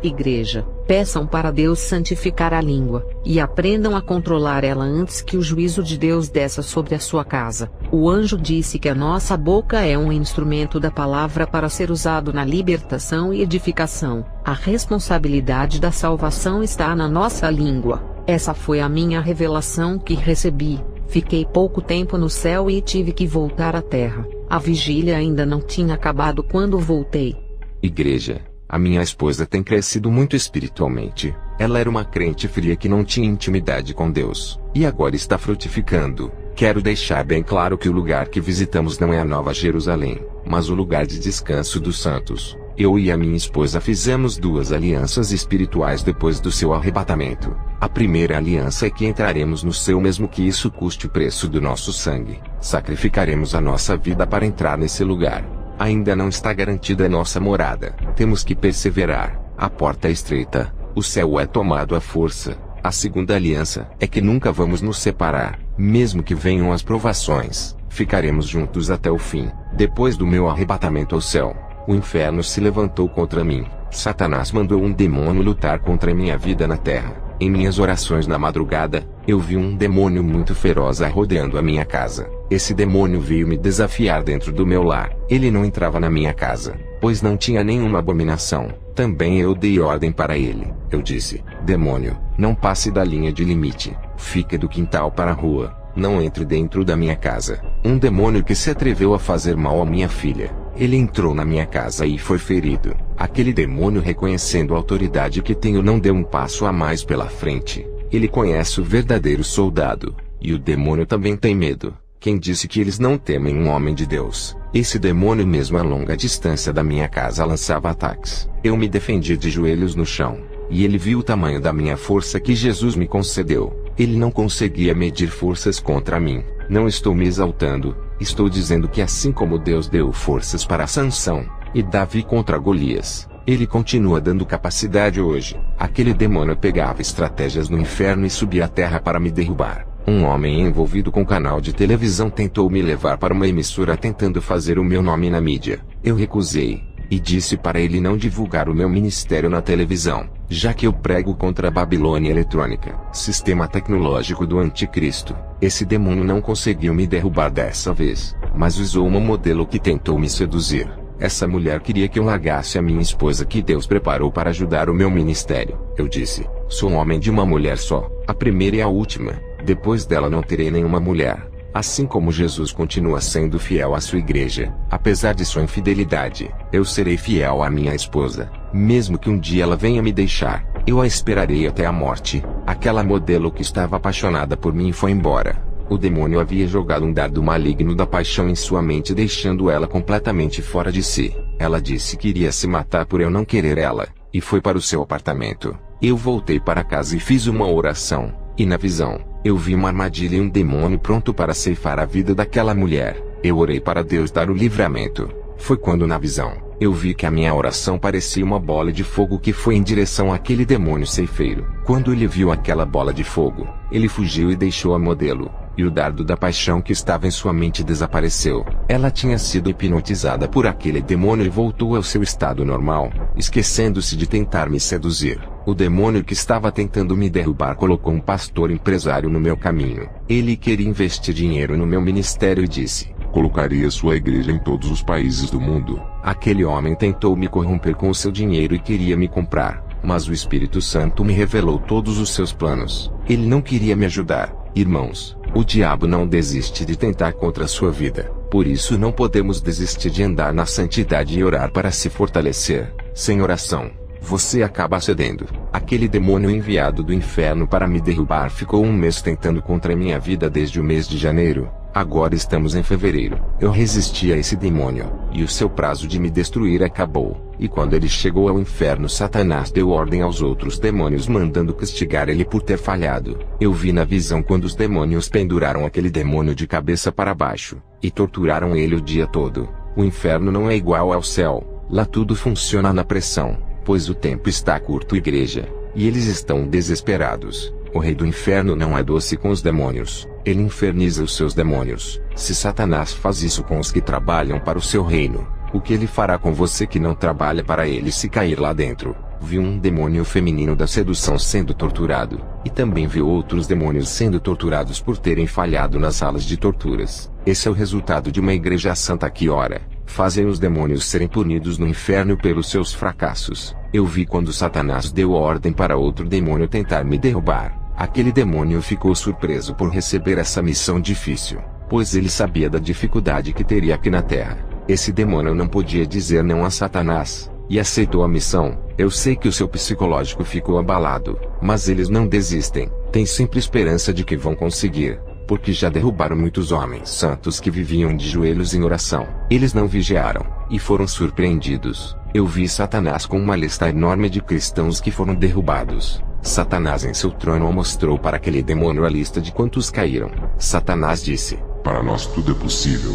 Igreja, peçam para Deus santificar a língua, e aprendam a controlar ela antes que o juízo de Deus desça sobre a sua casa. O anjo disse que a nossa boca é um instrumento da palavra para ser usado na libertação e edificação. A responsabilidade da salvação está na nossa língua. Essa foi a minha revelação que recebi. Fiquei pouco tempo no céu e tive que voltar à terra. A vigília ainda não tinha acabado quando voltei.
Igreja, a minha esposa tem crescido muito espiritualmente. Ela era uma crente fria que não tinha intimidade com Deus, e agora está frutificando. Quero deixar bem claro que o lugar que visitamos não é a Nova Jerusalém, mas o lugar de descanso dos santos. Eu e a minha esposa fizemos 2 alianças espirituais depois do seu arrebatamento. A primeira aliança é que entraremos no céu mesmo que isso custe o preço do nosso sangue. Sacrificaremos a nossa vida para entrar nesse lugar. Ainda não está garantida a nossa morada. Temos que perseverar. A porta é estreita. O céu é tomado à força. A segunda aliança é que nunca vamos nos separar. Mesmo que venham as provações, ficaremos juntos até o fim. Depois do meu arrebatamento ao céu, o inferno se levantou contra mim. Satanás mandou um demônio lutar contra minha vida na terra. Em minhas orações na madrugada, eu vi um demônio muito feroz rodeando a minha casa. Esse demônio veio me desafiar dentro do meu lar. Ele não entrava na minha casa, pois não tinha nenhuma abominação. Também eu dei ordem para ele. Eu disse: demônio, não passe da linha de limite. Fique do quintal para a rua. Não entre dentro da minha casa. Um demônio que se atreveu a fazer mal à minha filha. Ele entrou na minha casa e foi ferido. Aquele demônio, reconhecendo a autoridade que tenho, não deu um passo a mais pela frente. Ele conhece o verdadeiro soldado. E o demônio também tem medo. Quem disse que eles não temem um homem de Deus? Esse demônio, mesmo a longa distância da minha casa, lançava ataques. Eu me defendi de joelhos no chão. E ele viu o tamanho da minha força que Jesus me concedeu. Ele não conseguia medir forças contra mim. Não estou me exaltando. Estou dizendo que assim como Deus deu forças para Sansão e Davi contra Golias, ele continua dando capacidade hoje. Aquele demônio pegava estratégias no inferno e subia à terra para me derrubar. Um homem envolvido com canal de televisão tentou me levar para uma emissora tentando fazer o meu nome na mídia. Eu recusei e disse para ele não divulgar o meu ministério na televisão, já que eu prego contra a Babilônia eletrônica, sistema tecnológico do anticristo. Esse demônio não conseguiu me derrubar dessa vez, mas usou uma modelo que tentou me seduzir. Essa mulher queria que eu largasse a minha esposa que Deus preparou para ajudar o meu ministério. Eu disse: sou um homem de uma mulher só, a primeira e a última. Depois dela não terei nenhuma mulher. Assim como Jesus continua sendo fiel à sua igreja, apesar de sua infidelidade, eu serei fiel à minha esposa. Mesmo que um dia ela venha me deixar, eu a esperarei até a morte. Aquela modelo que estava apaixonada por mim foi embora. O demônio havia jogado um dardo maligno da paixão em sua mente, deixando ela completamente fora de si. Ela disse que iria se matar por eu não querer ela, e foi para o seu apartamento. Eu voltei para casa e fiz uma oração, e na visão, eu vi uma armadilha e um demônio pronto para ceifar a vida daquela mulher. Eu orei para Deus dar o livramento. Foi quando na visão, eu vi que a minha oração parecia uma bola de fogo que foi em direção àquele demônio ceifeiro. Quando ele viu aquela bola de fogo, ele fugiu e deixou a modelo, e o dardo da paixão que estava em sua mente desapareceu. Ela tinha sido hipnotizada por aquele demônio e voltou ao seu estado normal, esquecendo-se de tentar me seduzir. O demônio que estava tentando me derrubar colocou um pastor empresário no meu caminho. Ele queria investir dinheiro no meu ministério e disse:
colocaria sua igreja em todos os países do mundo.
Aquele homem tentou me corromper com o seu dinheiro e queria me comprar, mas o Espírito Santo me revelou todos os seus planos. Ele não queria me ajudar. Irmãos, o diabo não desiste de tentar contra a sua vida. Por isso não podemos desistir de andar na santidade e orar para se fortalecer. Sem oração, você acaba cedendo. Aquele demônio enviado do inferno para me derrubar ficou um mês tentando contra minha vida desde o mês de janeiro. Agora estamos em fevereiro. Eu resisti a esse demônio, e o seu prazo de me destruir acabou. E quando ele chegou ao inferno, Satanás deu ordem aos outros demônios, mandando castigar ele por ter falhado. Eu vi na visão quando os demônios penduraram aquele demônio de cabeça para baixo, e torturaram ele o dia todo. O inferno não é igual ao céu. Lá tudo funciona na pressão, pois o tempo está curto, igreja, e eles estão desesperados. O rei do inferno não é doce com os demônios. Ele inferniza os seus demônios. Se Satanás faz isso com os que trabalham para o seu reino, o que ele fará com você que não trabalha para ele se cair lá dentro? Vi um demônio feminino da sedução sendo torturado, e também vi outros demônios sendo torturados por terem falhado nas salas de torturas. Esse é o resultado de uma igreja santa que ora. Fazem os demônios serem punidos no inferno pelos seus fracassos. Eu vi quando Satanás deu ordem para outro demônio tentar me derrubar. Aquele demônio ficou surpreso por receber essa missão difícil, pois ele sabia da dificuldade que teria aqui na terra. Esse demônio não podia dizer não a Satanás, e aceitou a missão. Eu sei que o seu psicológico ficou abalado, mas eles não desistem. Tem sempre esperança de que vão conseguir, porque já derrubaram muitos homens santos que viviam de joelhos em oração. Eles não vigiaram, e foram surpreendidos. Eu vi Satanás com uma lista enorme de cristãos que foram derrubados. Satanás em seu trono mostrou para aquele demônio a lista de quantos caíram. Satanás disse:
para nós tudo é possível.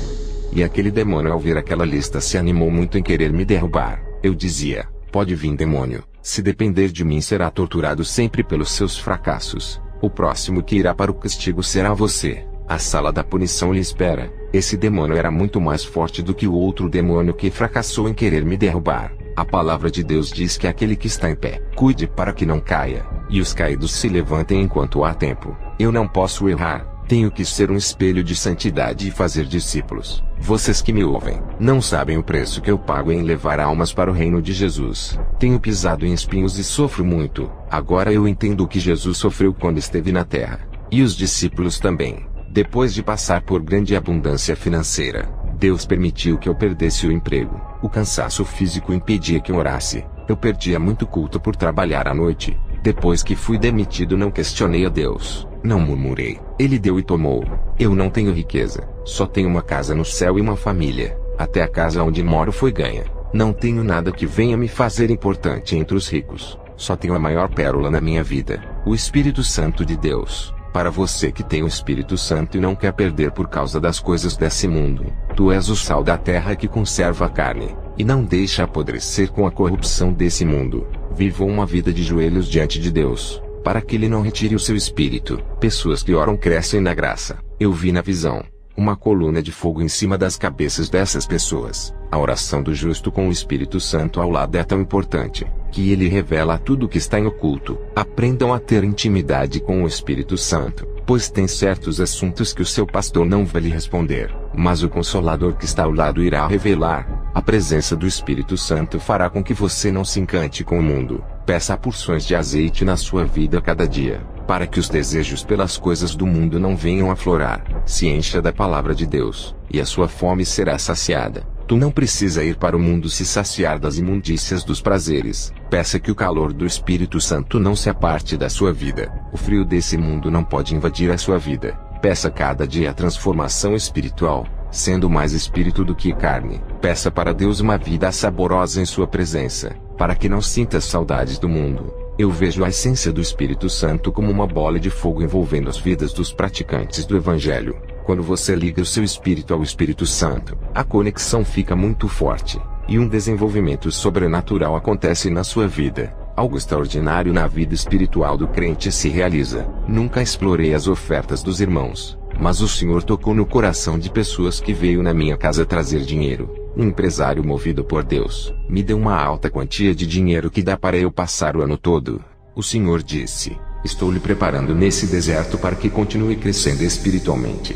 E aquele demônio, ao ver aquela lista, se animou muito em querer me derrubar. Eu dizia: pode vir, demônio, se depender de mim será torturado sempre pelos seus fracassos. O próximo que irá para o castigo será você. A sala da punição lhe espera. Esse demônio era muito mais forte do que o outro demônio que fracassou em querer me derrubar. A palavra de Deus diz que aquele que está em pé, cuide para que não caia, e os caídos se levantem enquanto há tempo. Eu não posso errar. Tenho que ser um espelho de santidade e fazer discípulos. Vocês que me ouvem, não sabem o preço que eu pago em levar almas para o reino de Jesus. Tenho pisado em espinhos e sofro muito. Agora eu entendo o que Jesus sofreu quando esteve na terra. E os discípulos também. Depois de passar por grande abundância financeira, Deus permitiu que eu perdesse o emprego. O cansaço físico impedia que eu orasse. Eu perdia muito culto por trabalhar à noite. Depois que fui demitido, não questionei a Deus. Não murmurei. Ele deu e tomou. Eu não tenho riqueza. Só tenho uma casa no céu e uma família. Até a casa onde moro foi ganha. Não tenho nada que venha me fazer importante entre os ricos. Só tenho a maior pérola na minha vida: o Espírito Santo de Deus. Para você que tem o Espírito Santo e não quer perder por causa das coisas desse mundo, tu és o sal da terra que conserva a carne, e não deixa apodrecer com a corrupção desse mundo. Viva uma vida de joelhos diante de Deus, para que Ele não retire o seu espírito. Pessoas que oram crescem na graça. Eu vi na visão uma coluna de fogo em cima das cabeças dessas pessoas. A oração do justo com o Espírito Santo ao lado é tão importante, que ele revela tudo o que está em oculto. Aprendam a ter intimidade com o Espírito Santo, pois tem certos assuntos que o seu pastor não vai lhe responder, mas o Consolador que está ao lado irá revelar. A presença do Espírito Santo fará com que você não se encante com o mundo. Peça porções de azeite na sua vida cada dia, para que os desejos pelas coisas do mundo não venham a aflorar. Se encha da palavra de Deus, e a sua fome será saciada. Tu não precisa ir para o mundo se saciar das imundícias dos prazeres. Peça que o calor do Espírito Santo não se aparte da sua vida. O frio desse mundo não pode invadir a sua vida. Peça cada dia a transformação espiritual, sendo mais espírito do que carne. Peça para Deus uma vida saborosa em sua presença, para que não sinta saudades do mundo. Eu vejo a essência do Espírito Santo como uma bola de fogo envolvendo as vidas dos praticantes do Evangelho. Quando você liga o seu espírito ao Espírito Santo, a conexão fica muito forte, e um desenvolvimento sobrenatural acontece na sua vida. Algo extraordinário na vida espiritual do crente se realiza. Nunca explorei as ofertas dos irmãos, mas o Senhor tocou no coração de pessoas que veio na minha casa trazer dinheiro. Um empresário movido por Deus me deu uma alta quantia de dinheiro que dá para eu passar o ano todo. O Senhor disse: estou lhe preparando nesse deserto para que continue crescendo espiritualmente.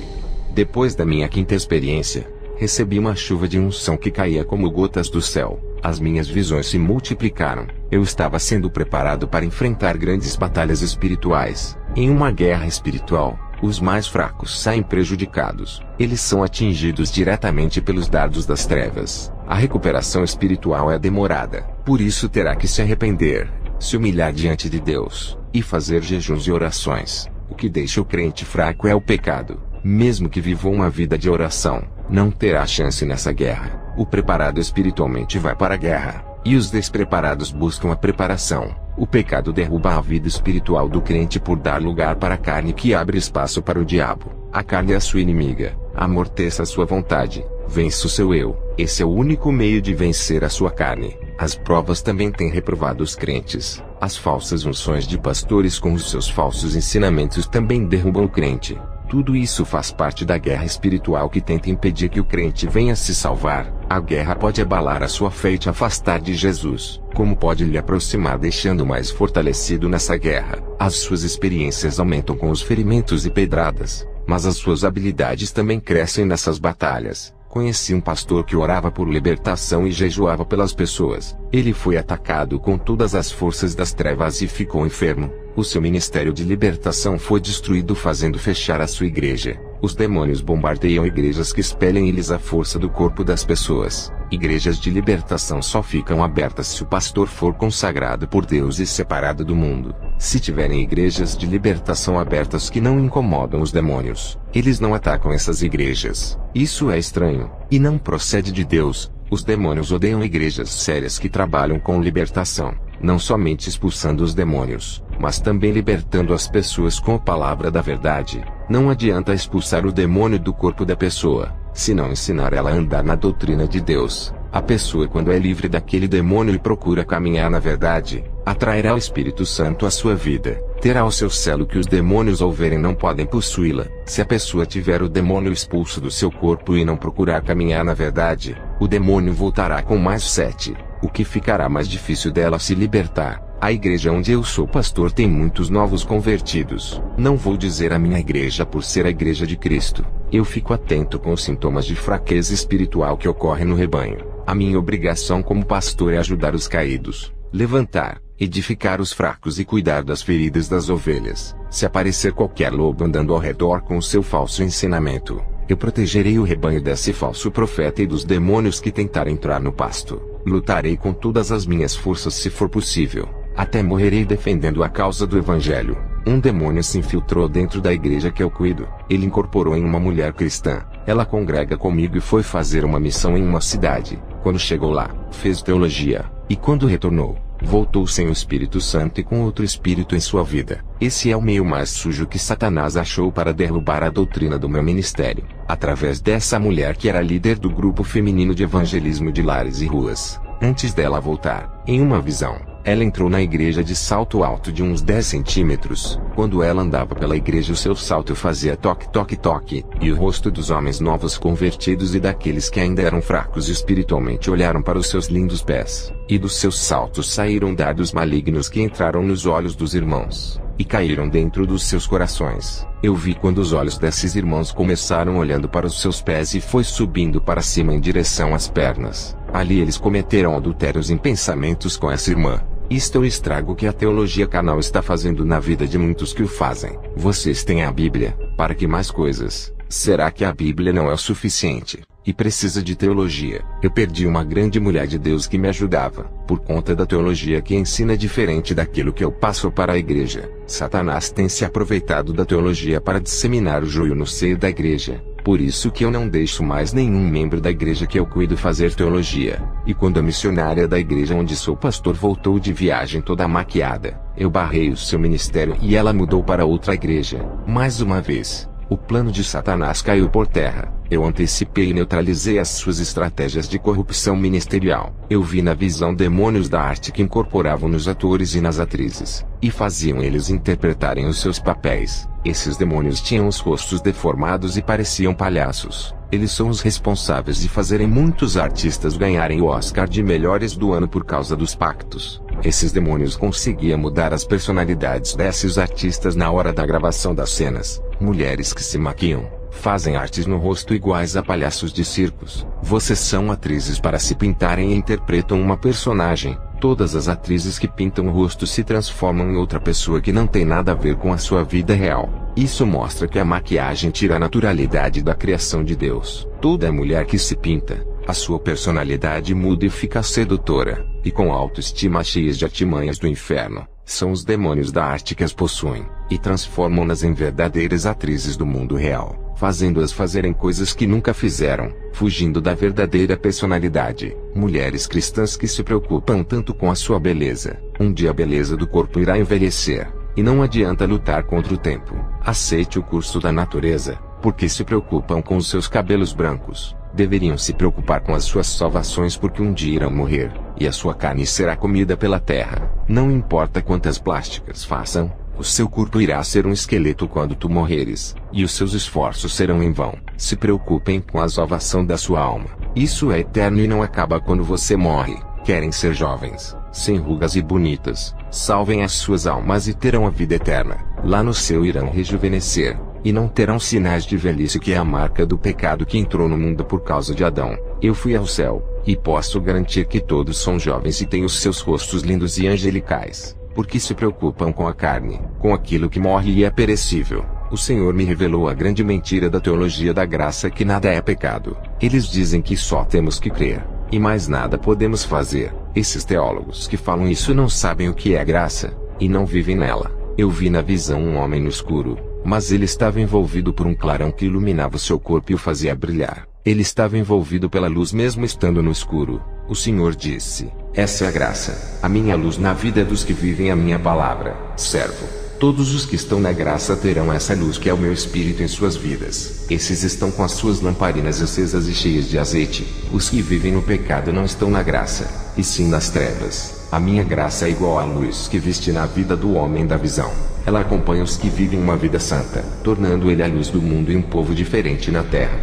Depois da minha quinta experiência, recebi uma chuva de unção que caía como gotas do céu. As minhas visões se multiplicaram. Eu estava sendo preparado para enfrentar grandes batalhas espirituais. Em uma guerra espiritual, os mais fracos saem prejudicados. Eles são atingidos diretamente pelos dardos das trevas. A recuperação espiritual é demorada. Por isso terá que se arrepender, se humilhar diante de Deus, e fazer jejuns e orações. O que deixa o crente fraco é o pecado. Mesmo que viva uma vida de oração, não terá chance nessa guerra. O preparado espiritualmente vai para a guerra, e os despreparados buscam a preparação. O pecado derruba a vida espiritual do crente por dar lugar para a carne que abre espaço para o diabo. A carne é a sua inimiga, amorteça a sua vontade, vence o seu eu. Esse é o único meio de vencer a sua carne. As provas também têm reprovado os crentes. As falsas unções de pastores com os seus falsos ensinamentos também derrubam o crente. Tudo isso faz parte da guerra espiritual que tenta impedir que o crente venha se salvar. A guerra pode abalar a sua fé e te afastar de Jesus, como pode lhe aproximar deixando mais fortalecido nessa guerra. As suas experiências aumentam com os ferimentos e pedradas, mas as suas habilidades também crescem nessas batalhas. Conheci um pastor que orava por libertação e jejuava pelas pessoas. Ele foi atacado com todas as forças das trevas e ficou enfermo. O seu ministério de libertação foi destruído, fazendo fechar a sua igreja. Os demônios bombardeiam igrejas que espelhem eles a força do corpo das pessoas. Igrejas de libertação só ficam abertas se o pastor for consagrado por Deus e separado do mundo. Se tiverem igrejas de libertação abertas que não incomodam os demônios, eles não atacam essas igrejas. Isso é estranho, e não procede de Deus. Os demônios odeiam igrejas sérias que trabalham com libertação, não somente expulsando os demônios, mas também libertando as pessoas com a palavra da verdade. Não adianta expulsar o demônio do corpo da pessoa, se não ensinar ela a andar na doutrina de Deus. A pessoa, quando é livre daquele demônio e procura caminhar na verdade, atrairá o Espírito Santo à sua vida. Terá o seu selo que os demônios ao verem não podem possuí-la. Se a pessoa tiver o demônio expulso do seu corpo e não procurar caminhar na verdade, o demônio voltará com mais 7, o que ficará mais difícil dela se libertar. A igreja onde eu sou pastor tem muitos novos convertidos. Não vou dizer a minha igreja por ser a igreja de Cristo. Eu fico atento com os sintomas de fraqueza espiritual que ocorrem no rebanho. A minha obrigação como pastor é ajudar os caídos, levantar, edificar os fracos e cuidar das feridas das ovelhas. Se aparecer qualquer lobo andando ao redor com o seu falso ensinamento, eu protegerei o rebanho desse falso profeta e dos demônios que tentarem entrar no pasto. Lutarei com todas as minhas forças se for possível. Até morrerei defendendo a causa do Evangelho. Um demônio se infiltrou dentro da igreja que eu cuido. Ele incorporou em uma mulher cristã. Ela congrega comigo e foi fazer uma missão em uma cidade. Quando chegou lá, fez teologia. E quando retornou, voltou sem o Espírito Santo e com outro espírito em sua vida. Esse é o meio mais sujo que Satanás achou para derrubar a doutrina do meu ministério. Através dessa mulher que era líder do grupo feminino de evangelismo de lares e ruas. Antes dela voltar, em uma visão, ela entrou na igreja de salto alto de uns 10 centímetros. Quando ela andava pela igreja, o seu salto fazia toque, toque, toque, e o rosto dos homens novos convertidos e daqueles que ainda eram fracos espiritualmente olharam para os seus lindos pés. E dos seus saltos saíram dardos malignos que entraram nos olhos dos irmãos, e caíram dentro dos seus corações. Eu vi quando os olhos desses irmãos começaram olhando para os seus pés e foi subindo para cima em direção às pernas. Ali eles cometeram adultérios em pensamentos com essa irmã. Isto é o estrago que a teologia canal está fazendo na vida de muitos que o fazem. Vocês têm a Bíblia, para que mais coisas? Será que a Bíblia não é o suficiente? E precisa de teologia? Eu perdi uma grande mulher de Deus que me ajudava, por conta da teologia que ensina diferente daquilo que eu passo para a igreja. Satanás tem se aproveitado da teologia para disseminar o joio no seio da igreja. Por isso que eu não deixo mais nenhum membro da igreja que eu cuido fazer teologia. E quando a missionária da igreja onde sou pastor voltou de viagem toda maquiada, eu barrei o seu ministério e ela mudou para outra igreja. Mais uma vez, o plano de Satanás caiu por terra. Eu antecipei e neutralizei as suas estratégias de corrupção ministerial. Eu vi na visão demônios da arte que incorporavam nos atores e nas atrizes, e faziam eles interpretarem os seus papéis. Esses demônios tinham os rostos deformados e pareciam palhaços. Eles são os responsáveis de fazerem muitos artistas ganharem o Oscar de melhores do ano por causa dos pactos. Esses demônios conseguiam mudar as personalidades desses artistas na hora da gravação das cenas. Mulheres que se maquiam, fazem artes no rosto iguais a palhaços de circos. Vocês são atrizes para se pintarem e interpretam uma personagem. Todas as atrizes que pintam o rosto se transformam em outra pessoa que não tem nada a ver com a sua vida real. Isso mostra que a maquiagem tira a naturalidade da criação de Deus. Toda mulher que se pinta, a sua personalidade muda e fica sedutora, e com autoestima cheias de artimanhas do inferno. São os demônios da arte que as possuem, e transformam-nas em verdadeiras atrizes do mundo real, fazendo-as fazerem coisas que nunca fizeram, fugindo da verdadeira personalidade. Mulheres cristãs que se preocupam tanto com a sua beleza. Um dia a beleza do corpo irá envelhecer, e não adianta lutar contra o tempo. Aceite o curso da natureza, porque se preocupam com os seus cabelos brancos. Deveriam se preocupar com as suas salvações porque um dia irão morrer, e a sua carne será comida pela terra. Não importa quantas plásticas façam, o seu corpo irá ser um esqueleto quando tu morreres, e os seus esforços serão em vão. Se preocupem com a salvação da sua alma. Isso é eterno e não acaba quando você morre. Querem ser jovens, sem rugas e bonitas. Salvem as suas almas e terão a vida eterna. Lá no céu irão rejuvenescer, e não terão sinais de velhice, que é a marca do pecado que entrou no mundo por causa de Adão. Eu fui ao céu, e posso garantir que todos são jovens e têm os seus rostos lindos e angelicais, porque se preocupam com a carne, com aquilo que morre e é perecível. O Senhor me revelou a grande mentira da teologia da graça, que nada é pecado. Eles dizem que só temos que crer, e mais nada podemos fazer. Esses teólogos que falam isso não sabem o que é graça, e não vivem nela. Eu vi na visão um homem no escuro, mas ele estava envolvido por um clarão que iluminava o seu corpo e o fazia brilhar. Ele estava envolvido pela luz mesmo estando no escuro. O Senhor disse: essa é a graça, a minha luz na vida dos que vivem a minha palavra. Servo, todos os que estão na graça terão essa luz que é o meu espírito em suas vidas. Esses estão com as suas lamparinas acesas e cheias de azeite. Os que vivem no pecado não estão na graça, e sim nas trevas. A minha graça é igual à luz que viste na vida do homem da visão. Ela acompanha os que vivem uma vida santa, tornando ele a luz do mundo e um povo diferente na terra.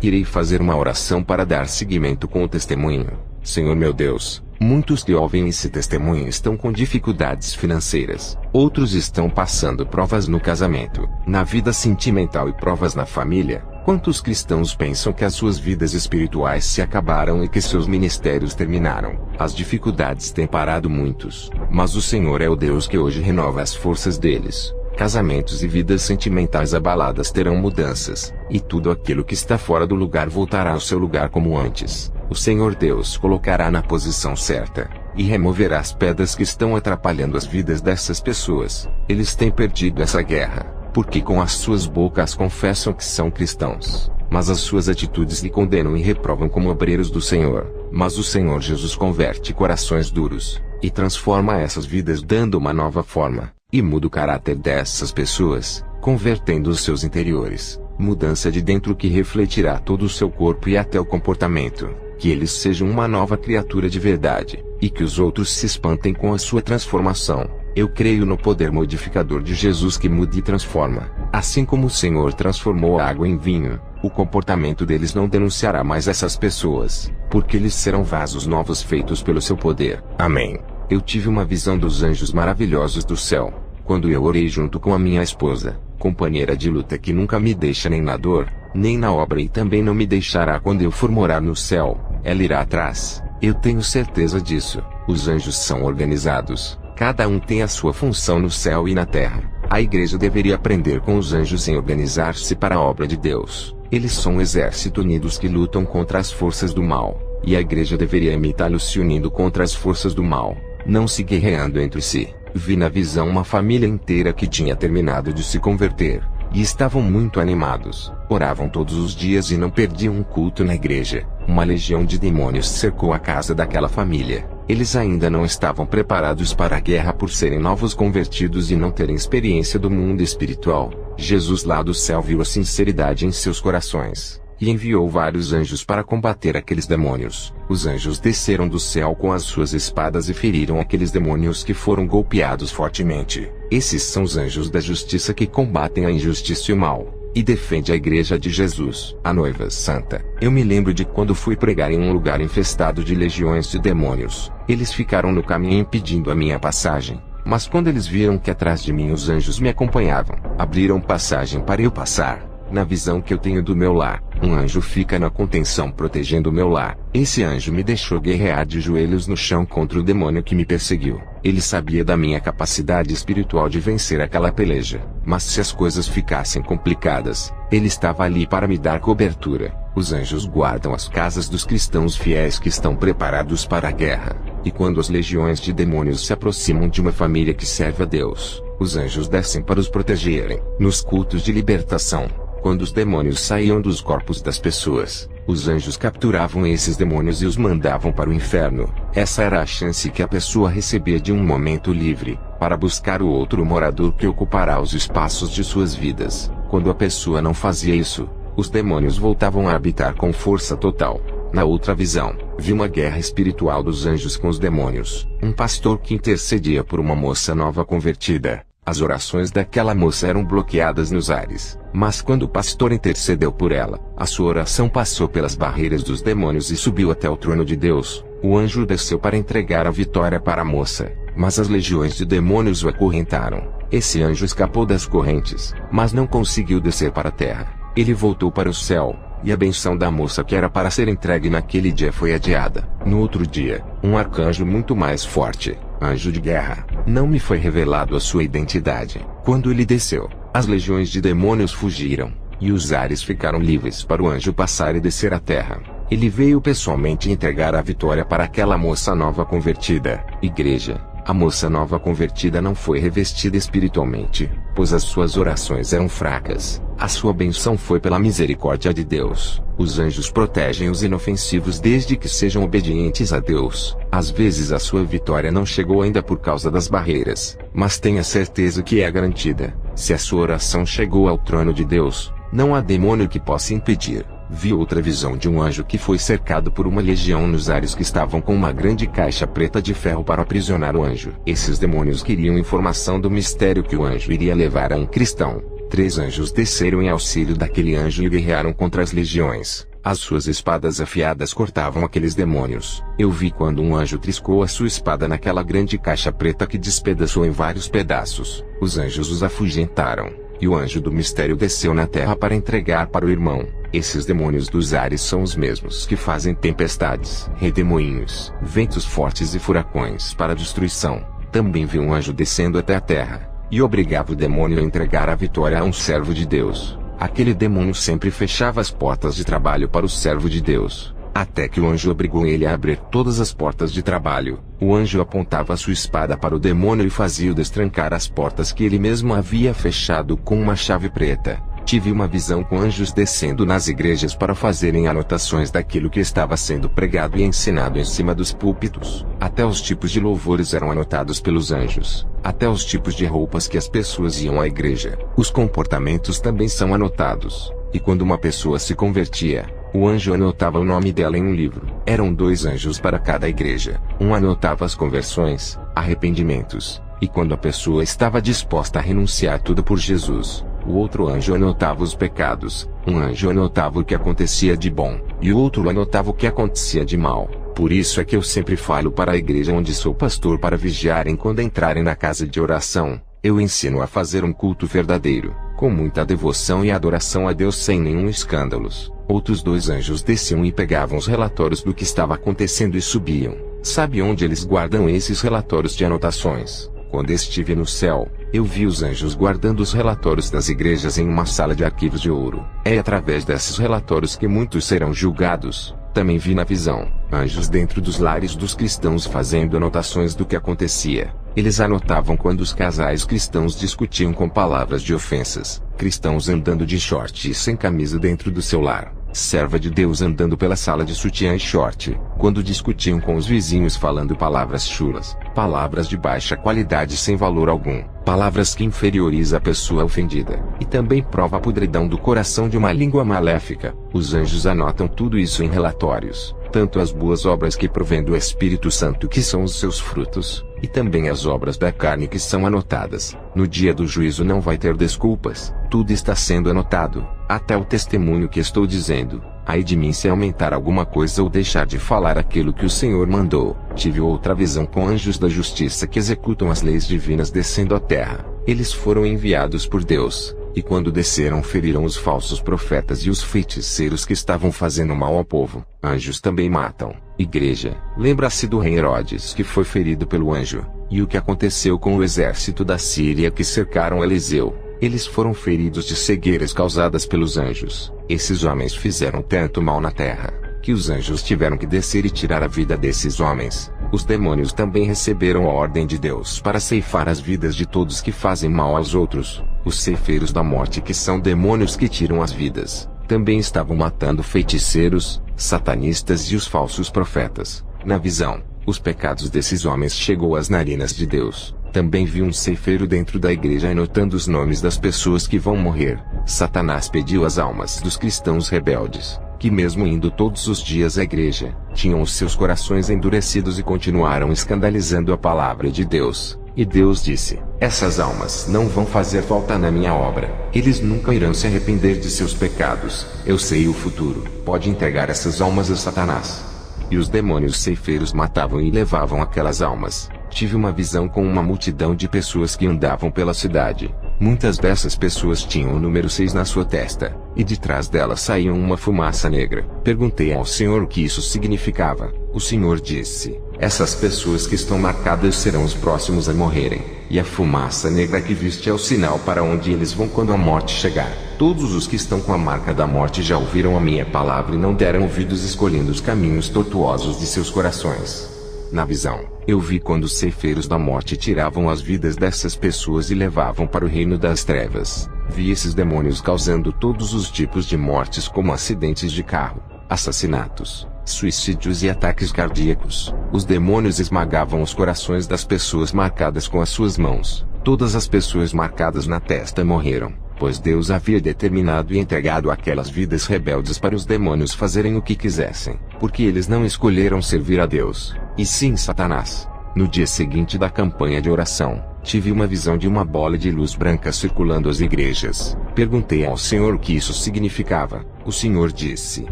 Irei fazer uma oração para dar seguimento com o testemunho. Senhor meu Deus, muitos que ouvem esse testemunho estão com dificuldades financeiras. Outros estão passando provas no casamento, na vida sentimental e provas na família. Quantos cristãos pensam que as suas vidas espirituais se acabaram e que seus ministérios terminaram? As dificuldades têm parado muitos, mas o Senhor é o Deus que hoje renova as forças deles. Casamentos e vidas sentimentais abaladas terão mudanças, e tudo aquilo que está fora do lugar voltará ao seu lugar como antes. O Senhor Deus colocará na posição certa, e removerá as pedras que estão atrapalhando as vidas dessas pessoas. Eles têm perdido essa guerra, porque com as suas bocas confessam que são cristãos, mas as suas atitudes lhe condenam e reprovam como obreiros do Senhor. Mas o Senhor Jesus converte corações duros, e transforma essas vidas dando uma nova forma, e muda o caráter dessas pessoas, convertendo os seus interiores. Mudança de dentro que refletirá todo o seu corpo e até o comportamento. Que eles sejam uma nova criatura de verdade, e que os outros se espantem com a sua transformação. Eu creio no poder modificador de Jesus que muda e transforma. Assim como o Senhor transformou a água em vinho, o comportamento deles não denunciará mais essas pessoas, porque eles serão vasos novos feitos pelo seu poder. Amém. Eu tive uma visão dos anjos maravilhosos do céu, quando eu orei junto com a minha esposa, companheira de luta que nunca me deixa nem na dor, nem na obra e também não me deixará quando eu for morar no céu. Ela irá atrás, eu tenho certeza disso. Os anjos são organizados, cada um tem a sua função no céu e na terra. A igreja deveria aprender com os anjos em organizar-se para a obra de Deus. Eles são um exército unidos que lutam contra as forças do mal, e a igreja deveria imitá-los se unindo contra as forças do mal, não se guerreando entre si. Vi na visão uma família inteira que tinha terminado de se converter, e estavam muito animados. Oravam todos os dias e não perdiam um culto na igreja. Uma legião de demônios cercou a casa daquela família. Eles ainda não estavam preparados para a guerra por serem novos convertidos e não terem experiência do mundo espiritual. Jesus lá do céu viu a sinceridade em seus corações, e enviou vários anjos para combater aqueles demônios. Os anjos desceram do céu com as suas espadas e feriram aqueles demônios que foram golpeados fortemente. Esses são os anjos da justiça que combatem a injustiça e o mal. e defende a igreja de Jesus, a noiva santa. Eu me lembro de quando fui pregar em um lugar infestado de legiões de demônios. Eles ficaram no caminho impedindo a minha passagem. Mas quando eles viram que atrás de mim os anjos me acompanhavam, abriram passagem para eu passar. Na visão que eu tenho do meu lar, um anjo fica na contenção protegendo o meu lar. Esse anjo me deixou guerrear de joelhos no chão contra o demônio que me perseguiu. Ele sabia da minha capacidade espiritual de vencer aquela peleja. Mas se as coisas ficassem complicadas, ele estava ali para me dar cobertura. Os anjos guardam as casas dos cristãos fiéis que estão preparados para a guerra. E quando as legiões de demônios se aproximam de uma família que serve a Deus, os anjos descem para os protegerem. Nos cultos de libertação, quando os demônios saíam dos corpos das pessoas, os anjos capturavam esses demônios e os mandavam para o inferno. Essa era a chance que a pessoa recebia de um momento livre, para buscar o outro morador que ocupará os espaços de suas vidas. Quando a pessoa não fazia isso, os demônios voltavam a habitar com força total. Na outra visão, vi uma guerra espiritual dos anjos com os demônios. Um pastor que intercedia por uma moça nova convertida. As orações daquela moça eram bloqueadas nos ares, mas quando o pastor intercedeu por ela, a sua oração passou pelas barreiras dos demônios e subiu até o trono de Deus. O anjo desceu para entregar a vitória para a moça, mas as legiões de demônios o acorrentaram. Esse anjo escapou das correntes, mas não conseguiu descer para a terra. Ele voltou para o céu, e a benção da moça que era para ser entregue naquele dia foi adiada. No outro dia, um arcanjo muito mais forte, anjo de guerra, não me foi revelado a sua identidade. Quando ele desceu, as legiões de demônios fugiram, e os ares ficaram livres para o anjo passar e descer à terra. Ele veio pessoalmente entregar a vitória para aquela moça nova convertida. Igreja, a moça nova convertida não foi revestida espiritualmente, pois as suas orações eram fracas. A sua benção foi pela misericórdia de Deus. Os anjos protegem os inofensivos desde que sejam obedientes a Deus. Às vezes a sua vitória não chegou ainda por causa das barreiras, mas tenha certeza que é garantida. Se a sua oração chegou ao trono de Deus, não há demônio que possa impedir. Vi outra visão de um anjo que foi cercado por uma legião nos ares que estavam com uma grande caixa preta de ferro para aprisionar o anjo. Esses demônios queriam informação do mistério que o anjo iria levar a um cristão. 3 anjos desceram em auxílio daquele anjo e guerrearam contra as legiões. As suas espadas afiadas cortavam aqueles demônios. Eu vi quando um anjo triscou a sua espada naquela grande caixa preta que despedaçou em vários pedaços. Os anjos os afugentaram, e o anjo do mistério desceu na terra para entregar para o irmão. Esses demônios dos ares são os mesmos que fazem tempestades, redemoinhos, ventos fortes e furacões para destruição. Também vi um anjo descendo até a terra, e obrigava o demônio a entregar a vitória a um servo de Deus. Aquele demônio sempre fechava as portas de trabalho para o servo de Deus, até que o anjo obrigou ele a abrir todas as portas de trabalho. O anjo apontava sua espada para o demônio e fazia-o destrancar as portas que ele mesmo havia fechado com uma chave preta. Tive uma visão com anjos descendo nas igrejas para fazerem anotações daquilo que estava sendo pregado e ensinado em cima dos púlpitos. Até os tipos de louvores eram anotados pelos anjos. Até os tipos de roupas que as pessoas iam à igreja. Os comportamentos também são anotados. E quando uma pessoa se convertia, o anjo anotava o nome dela em um livro. Eram 2 anjos para cada igreja. Um anotava as conversões, arrependimentos, e quando a pessoa estava disposta a renunciar tudo por Jesus. O outro anjo anotava os pecados. Um anjo anotava o que acontecia de bom, e o outro anotava o que acontecia de mal. Por isso é que eu sempre falo para a igreja onde sou pastor para vigiarem quando entrarem na casa de oração. Eu ensino a fazer um culto verdadeiro, com muita devoção e adoração a Deus sem nenhum escândalos. Outros 2 anjos desciam e pegavam os relatórios do que estava acontecendo e subiam. Sabe onde eles guardam esses relatórios de anotações? Quando estive no céu, eu vi os anjos guardando os relatórios das igrejas em uma sala de arquivos de ouro. É através desses relatórios que muitos serão julgados. Também vi na visão, anjos dentro dos lares dos cristãos fazendo anotações do que acontecia. Eles anotavam quando os casais cristãos discutiam com palavras de ofensas, cristãos andando de short e sem camisa dentro do seu lar, serva de Deus andando pela sala de sutiã e short, quando discutiam com os vizinhos falando palavras chulas, palavras de baixa qualidade sem valor algum, palavras que inferioriza a pessoa ofendida, e também prova a podridão do coração de uma língua maléfica. Os anjos anotam tudo isso em relatórios. tanto as boas obras que provêm do Espírito Santo, que são os seus frutos, e também as obras da carne que são anotadas. No dia do juízo não vai ter desculpas, tudo está sendo anotado, até o testemunho que estou dizendo. Ai de mim se aumentar alguma coisa ou deixar de falar aquilo que o Senhor mandou. Tive outra visão com anjos da justiça que executam as leis divinas descendo à terra. Eles foram enviados por Deus, e quando desceram feriram os falsos profetas e os feiticeiros que estavam fazendo mal ao povo. Anjos também matam. Igreja, lembra-se do rei Herodes que foi ferido pelo anjo, e o que aconteceu com o exército da Síria que cercaram Eliseu. Eles foram feridos de cegueiras causadas pelos anjos. Esses homens fizeram tanto mal na terra, que os anjos tiveram que descer e tirar a vida desses homens. Os demônios também receberam a ordem de Deus para ceifar as vidas de todos que fazem mal aos outros. Os ceifeiros da morte, que são demônios que tiram as vidas, também estavam matando feiticeiros, satanistas e os falsos profetas. Na visão, os pecados desses homens chegou às narinas de Deus. Também vi um ceifeiro dentro da igreja anotando os nomes das pessoas que vão morrer. Satanás pediu as almas dos cristãos rebeldes, que mesmo indo todos os dias à igreja, tinham os seus corações endurecidos e continuaram escandalizando a palavra de Deus. E Deus disse: essas almas não vão fazer falta na minha obra. Eles nunca irão se arrepender de seus pecados. Eu sei o futuro. Pode entregar essas almas a Satanás. E os demônios ceifeiros matavam e levavam aquelas almas. Tive uma visão com uma multidão de pessoas que andavam pela cidade. Muitas dessas pessoas tinham o número 6 na sua testa, e de trás delas saía uma fumaça negra. Perguntei ao Senhor o que isso significava. O Senhor disse: essas pessoas que estão marcadas serão os próximos a morrerem, e a fumaça negra que viste é o sinal para onde eles vão quando a morte chegar. Todos os que estão com a marca da morte já ouviram a minha palavra e não deram ouvidos, escolhendo os caminhos tortuosos de seus corações. Na visão, eu vi quando os ceifeiros da morte tiravam as vidas dessas pessoas e levavam para o reino das trevas. Vi esses demônios causando todos os tipos de mortes, como acidentes de carro, assassinatos, suicídios e ataques cardíacos. Os demônios esmagavam os corações das pessoas marcadas com as suas mãos. Todas as pessoas marcadas na testa morreram, pois Deus havia determinado e entregado aquelas vidas rebeldes para os demônios fazerem o que quisessem, porque eles não escolheram servir a Deus, e sim Satanás. No dia seguinte da campanha de oração, tive uma visão de uma bola de luz branca circulando as igrejas. Perguntei ao Senhor o que isso significava. O Senhor disse: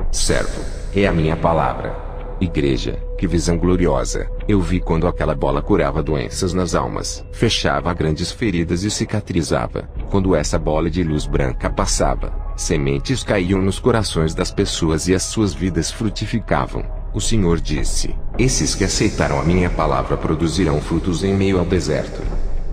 servo, é a minha palavra. Igreja, que visão gloriosa! Eu vi quando aquela bola curava doenças nas almas, fechava grandes feridas e cicatrizava. Quando essa bola de luz branca passava, sementes caíam nos corações das pessoas e as suas vidas frutificavam. O Senhor disse: esses que aceitaram a minha palavra produzirão frutos em meio ao deserto.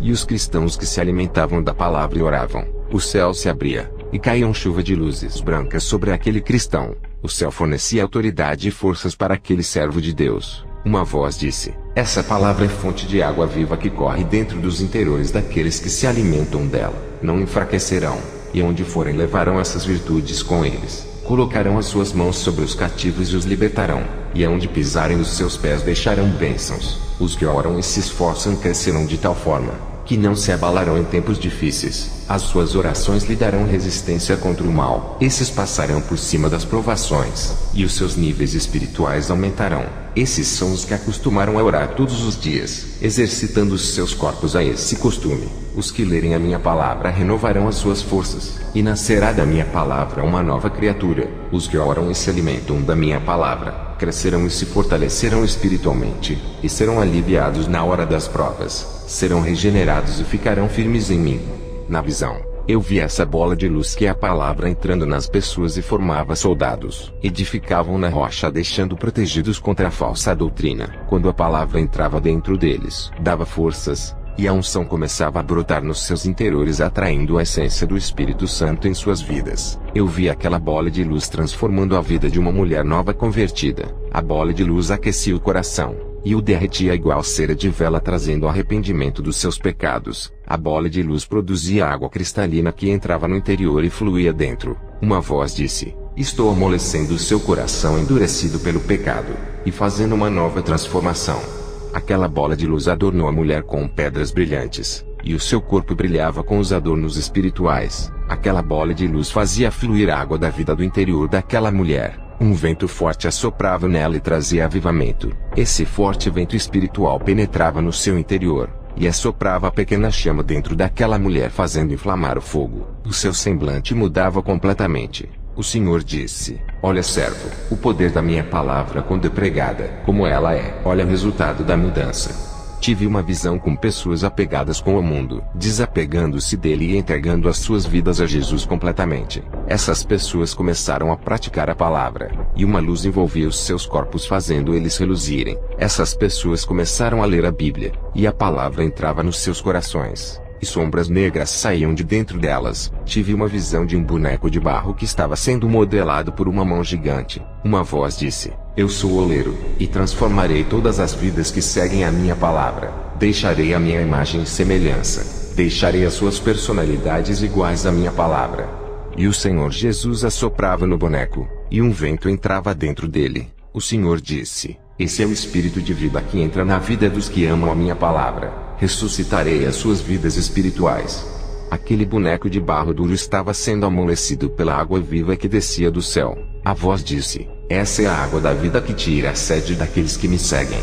E os cristãos que se alimentavam da palavra e oravam, o céu se abria, e caíam chuva de luzes brancas sobre aquele cristão. O céu fornecia autoridade e forças para aquele servo de Deus. Uma voz disse: essa palavra é fonte de água viva que corre dentro dos interiores daqueles que se alimentam dela. Não enfraquecerão, e onde forem levarão essas virtudes com eles. Colocarão as suas mãos sobre os cativos e os libertarão, e aonde pisarem os seus pés deixarão bênçãos. Os que oram e se esforçam crescerão de tal forma que não se abalarão em tempos difíceis. As suas orações lhe darão resistência contra o mal. Esses passarão por cima das provações, e os seus níveis espirituais aumentarão. Esses são os que acostumaram a orar todos os dias, exercitando os seus corpos a esse costume. Os que lerem a minha palavra renovarão as suas forças, e nascerá da minha palavra uma nova criatura. Os que oram e se alimentam da minha palavra crescerão e se fortalecerão espiritualmente, e serão aliviados na hora das provas. Serão regenerados e ficarão firmes em mim. Na visão, eu vi essa bola de luz que é a palavra entrando nas pessoas e formava soldados. Edificavam na rocha, deixando protegidos contra a falsa doutrina. Quando a palavra entrava dentro deles, dava forças, e a unção começava a brotar nos seus interiores, atraindo a essência do Espírito Santo em suas vidas. Eu vi aquela bola de luz transformando a vida de uma mulher nova convertida. A bola de luz aquecia o coração, e o derretia igual cera de vela, trazendo arrependimento dos seus pecados. A bola de luz produzia água cristalina que entrava no interior e fluía dentro. Uma voz disse: estou amolecendo o seu coração endurecido pelo pecado, e fazendo uma nova transformação. Aquela bola de luz adornou a mulher com pedras brilhantes, e o seu corpo brilhava com os adornos espirituais. Aquela bola de luz fazia fluir a água da vida do interior daquela mulher, Um vento forte assoprava nela e trazia avivamento. Esse forte vento espiritual penetrava no seu interior e assoprava a pequena chama dentro daquela mulher, fazendo inflamar o fogo. O seu semblante mudava completamente. O Senhor disse: olha, servo, o poder da minha palavra quando é pregada, como ela é. Olha o resultado da mudança. Tive uma visão com pessoas apegadas com o mundo, desapegando-se dele e entregando as suas vidas a Jesus completamente. Essas pessoas começaram a praticar a palavra, e uma luz envolvia os seus corpos, fazendo eles reluzirem. Essas pessoas começaram a ler a Bíblia, e a palavra entrava nos seus corações, e sombras negras saíam de dentro delas. Tive uma visão de um boneco de barro que estava sendo modelado por uma mão gigante. Uma voz disse: eu sou o oleiro, e transformarei todas as vidas que seguem a minha palavra. Deixarei a minha imagem e semelhança. Deixarei as suas personalidades iguais à minha palavra. E o Senhor Jesus assoprava no boneco, e um vento entrava dentro dele. O Senhor disse: esse é o espírito de vida que entra na vida dos que amam a minha palavra. Ressuscitarei as suas vidas espirituais. Aquele boneco de barro duro estava sendo amolecido pela água viva que descia do céu. A voz disse: essa é a água da vida que tira a sede daqueles que me seguem.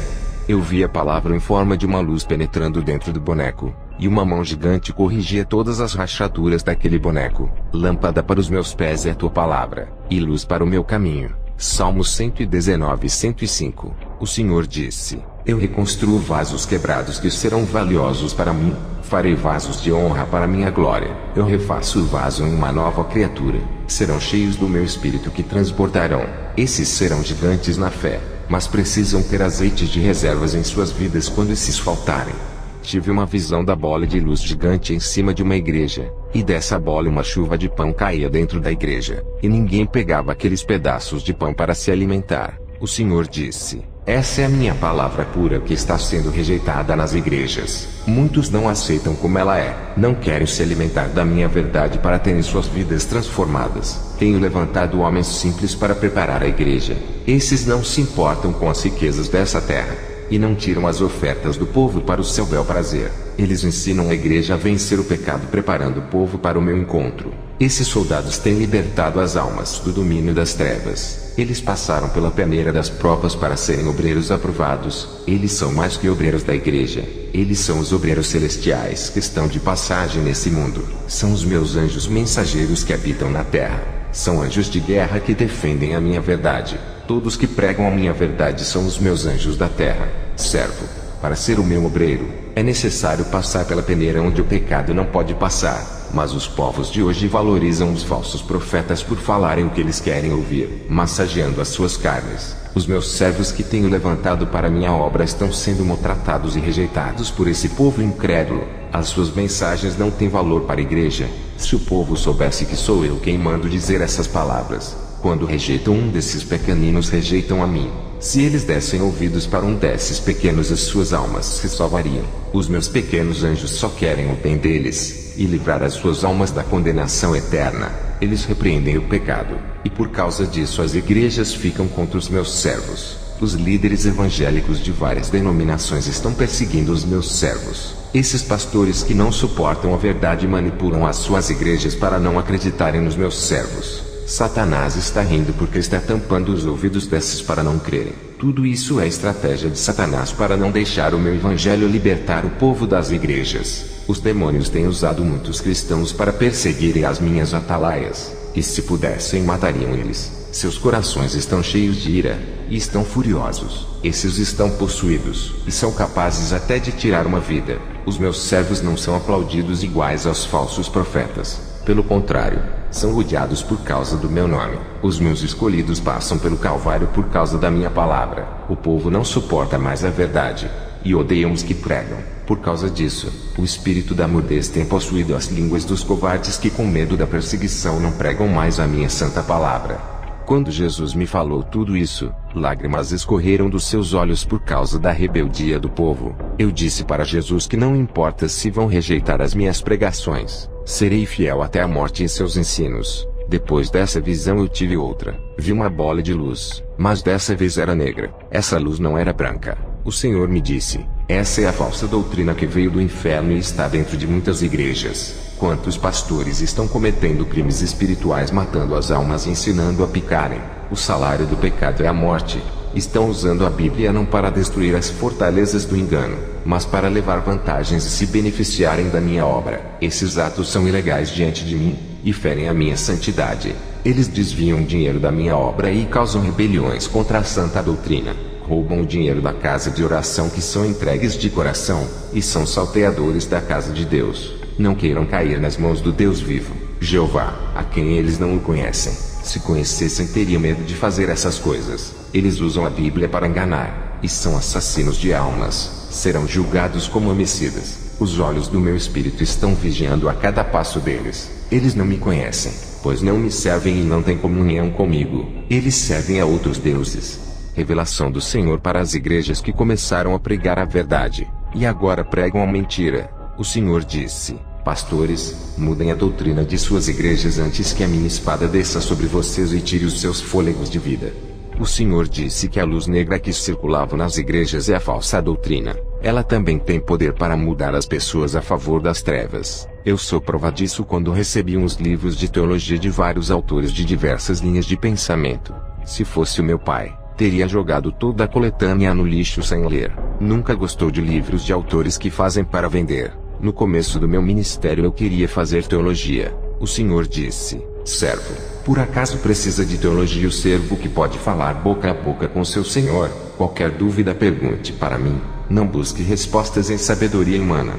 Eu vi a palavra em forma de uma luz penetrando dentro do boneco, e uma mão gigante corrigia todas as rachaduras daquele boneco. Lâmpada para os meus pés é a tua palavra, e luz para o meu caminho. Salmos 119, 105. O Senhor disse: eu reconstruo vasos quebrados que serão valiosos para mim. Farei vasos de honra para minha glória. Eu refaço o vaso em uma nova criatura. Serão cheios do meu espírito que transbordarão. Esses serão gigantes na fé, mas precisam ter azeites de reservas em suas vidas quando esses faltarem. Tive uma visão da bola de luz gigante em cima de uma igreja, e dessa bola uma chuva de pão caía dentro da igreja, e ninguém pegava aqueles pedaços de pão para se alimentar. O Senhor disse: essa é a minha palavra pura que está sendo rejeitada nas igrejas. Muitos não aceitam como ela é, não querem se alimentar da minha verdade para terem suas vidas transformadas. Tenho levantado homens simples para preparar a igreja. Esses não se importam com as riquezas dessa terra, e não tiram as ofertas do povo para o seu bel prazer. Eles ensinam a igreja a vencer o pecado, preparando o povo para o meu encontro. Esses soldados têm libertado as almas do domínio das trevas. Eles passaram pela peneira das provas para serem obreiros aprovados. Eles são mais que obreiros da igreja. Eles são os obreiros celestiais que estão de passagem nesse mundo. São os meus anjos mensageiros que habitam na terra. São anjos de guerra que defendem a minha verdade. Todos que pregam a minha verdade são os meus anjos da terra. Servo, para ser o meu obreiro, é necessário passar pela peneira onde o pecado não pode passar. Mas os povos de hoje valorizam os falsos profetas por falarem o que eles querem ouvir, massageando as suas carnes. Os meus servos que tenho levantado para minha obra estão sendo maltratados e rejeitados por esse povo incrédulo. As suas mensagens não têm valor para a igreja. Se o povo soubesse que sou eu quem mando dizer essas palavras, quando rejeitam um desses pequeninos, rejeitam a mim. Se eles dessem ouvidos para um desses pequenos, as suas almas se salvariam. Os meus pequenos anjos só querem o bem deles, e livrar as suas almas da condenação eterna. Eles repreendem o pecado, e por causa disso as igrejas ficam contra os meus servos. Os líderes evangélicos de várias denominações estão perseguindo os meus servos. Esses pastores que não suportam a verdade manipulam as suas igrejas para não acreditarem nos meus servos. Satanás está rindo porque está tampando os ouvidos desses para não crerem. Tudo isso é estratégia de Satanás para não deixar o meu evangelho libertar o povo das igrejas. Os demônios têm usado muitos cristãos para perseguirem as minhas atalaias, e se pudessem matariam eles. Seus corações estão cheios de ira, e estão furiosos. Esses estão possuídos, e são capazes até de tirar uma vida. Os meus servos não são aplaudidos iguais aos falsos profetas. Pelo contrário, são odiados por causa do meu nome. Os meus escolhidos passam pelo Calvário por causa da minha palavra. O povo não suporta mais a verdade, e odeiam os que pregam. Por causa disso, o espírito da mudez tem possuído as línguas dos covardes que, com medo da perseguição, não pregam mais a minha santa palavra. Quando Jesus me falou tudo isso, lágrimas escorreram dos seus olhos por causa da rebeldia do povo. Eu disse para Jesus que não importa se vão rejeitar as minhas pregações, serei fiel até a morte em seus ensinos. Depois dessa visão eu tive outra. Vi uma bola de luz, mas dessa vez era negra. Essa luz não era branca. O Senhor me disse: essa é a falsa doutrina que veio do inferno e está dentro de muitas igrejas. Quantos pastores estão cometendo crimes espirituais, matando as almas e ensinando a picarem? O salário do pecado é a morte. Estão usando a Bíblia não para destruir as fortalezas do engano, mas para levar vantagens e se beneficiarem da minha obra. Esses atos são ilegais diante de mim, e ferem a minha santidade. Eles desviam o dinheiro da minha obra e causam rebeliões contra a santa doutrina. Roubam o dinheiro da casa de oração que são entregues de coração, e são salteadores da casa de Deus. Não queiram cair nas mãos do Deus vivo, Jeová, a quem eles não o conhecem. Se conhecessem, teriam medo de fazer essas coisas. Eles usam a Bíblia para enganar, e são assassinos de almas. Serão julgados como homicidas. Os olhos do meu espírito estão vigiando a cada passo deles. Eles não me conhecem, pois não me servem e não têm comunhão comigo. Eles servem a outros deuses. Revelação do Senhor para as igrejas que começaram a pregar a verdade, e agora pregam a mentira. O Senhor disse: pastores, mudem a doutrina de suas igrejas antes que a minha espada desça sobre vocês e tire os seus fôlegos de vida. O Senhor disse que a luz negra que circulava nas igrejas é a falsa doutrina. Ela também tem poder para mudar as pessoas a favor das trevas. Eu sou prova disso quando recebi uns livros de teologia de vários autores de diversas linhas de pensamento. Se fosse o meu pai, teria jogado toda a coletânea no lixo sem ler. Nunca gostou de livros de autores que fazem para vender. No começo do meu ministério eu queria fazer teologia. O Senhor disse: servo, por acaso precisa de teologia o servo que pode falar boca a boca com seu Senhor? Qualquer dúvida pergunte para mim. Não busque respostas em sabedoria humana.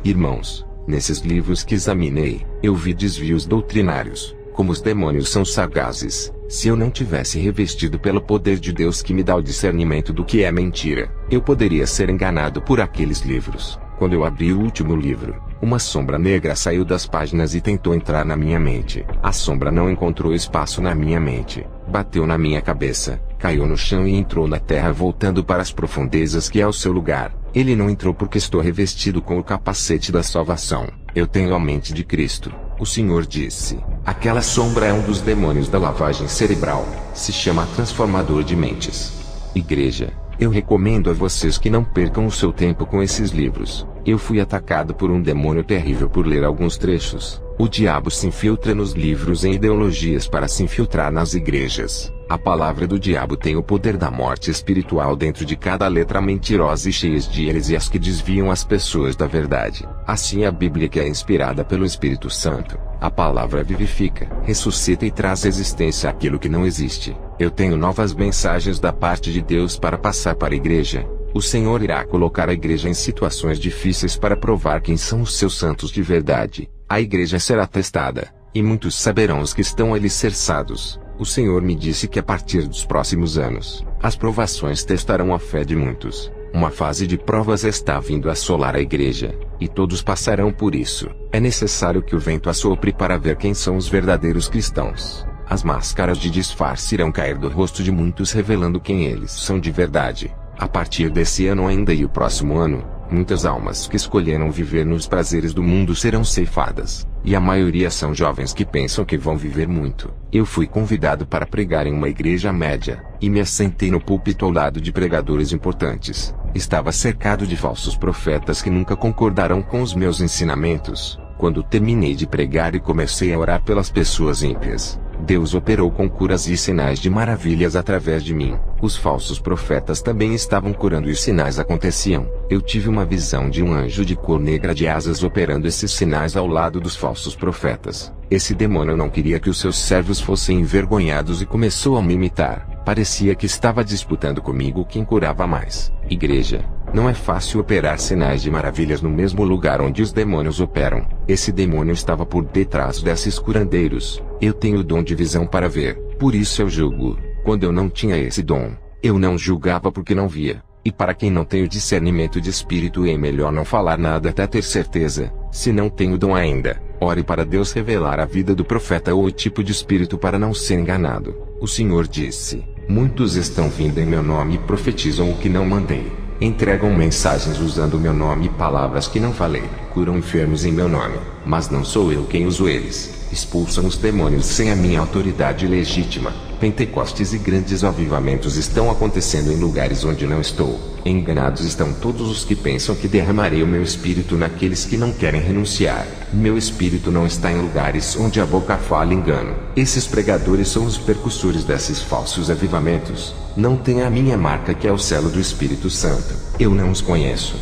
Irmãos, nesses livros que examinei, eu vi desvios doutrinários. Como os demônios são sagazes. Se eu não tivesse revestido pelo poder de Deus que me dá o discernimento do que é mentira, eu poderia ser enganado por aqueles livros. Quando eu abri o último livro, uma sombra negra saiu das páginas e tentou entrar na minha mente. A sombra não encontrou espaço na minha mente. Bateu na minha cabeça, caiu no chão e entrou na terra, voltando para as profundezas que é o seu lugar. Ele não entrou porque estou revestido com o capacete da salvação. Eu tenho a mente de Cristo. O Senhor disse: aquela sombra é um dos demônios da lavagem cerebral. Se chama transformador de mentes. Igreja, eu recomendo a vocês que não percam o seu tempo com esses livros. Eu fui atacado por um demônio terrível por ler alguns trechos. O diabo se infiltra nos livros em ideologias para se infiltrar nas igrejas. A palavra do diabo tem o poder da morte espiritual dentro de cada letra mentirosa e cheias de heresias que desviam as pessoas da verdade. Assim a Bíblia, que é inspirada pelo Espírito Santo, a palavra vivifica, ressuscita e traz existência àquilo que não existe. Eu tenho novas mensagens da parte de Deus para passar para a igreja. O Senhor irá colocar a igreja em situações difíceis para provar quem são os seus santos de verdade. A igreja será testada, e muitos saberão os que estão alicerçados. O Senhor me disse que a partir dos próximos anos, as provações testarão a fé de muitos. Uma fase de provas está vindo assolar a igreja, e todos passarão por isso. É necessário que o vento assopre para ver quem são os verdadeiros cristãos. As máscaras de disfarce irão cair do rosto de muitos, revelando quem eles são de verdade. A partir desse ano ainda e o próximo ano, muitas almas que escolheram viver nos prazeres do mundo serão ceifadas, e a maioria são jovens que pensam que vão viver muito. Eu fui convidado para pregar em uma igreja média, e me assentei no púlpito ao lado de pregadores importantes. Estava cercado de falsos profetas que nunca concordarão com os meus ensinamentos. Quando terminei de pregar e comecei a orar pelas pessoas ímpias, Deus operou com curas e sinais de maravilhas através de mim. Os falsos profetas também estavam curando e os sinais aconteciam. Eu tive uma visão de um anjo de cor negra de asas operando esses sinais ao lado dos falsos profetas. Esse demônio não queria que os seus servos fossem envergonhados e começou a me imitar. Parecia que estava disputando comigo quem curava mais. Igreja, não é fácil operar sinais de maravilhas no mesmo lugar onde os demônios operam. Esse demônio estava por detrás desses curandeiros. Eu tenho o dom de visão para ver, por isso eu julgo. Quando eu não tinha esse dom, eu não julgava porque não via. E para quem não tem o discernimento de espírito, é melhor não falar nada até ter certeza. Se não tem o dom ainda, ore para Deus revelar a vida do profeta ou o tipo de espírito para não ser enganado. O Senhor disse: muitos estão vindo em meu nome e profetizam o que não mandei. Entregam mensagens usando o meu nome e palavras que não falei. Curam enfermos em meu nome, mas não sou eu quem uso eles. Expulsam os demônios sem a minha autoridade legítima. Pentecostes e grandes avivamentos estão acontecendo em lugares onde não estou. Enganados estão todos os que pensam que derramarei o meu espírito naqueles que não querem renunciar. Meu espírito não está em lugares onde a boca fala engano. Esses pregadores são os percussores desses falsos avivamentos. Não têm a minha marca, que é o selo do Espírito Santo. Eu não os conheço.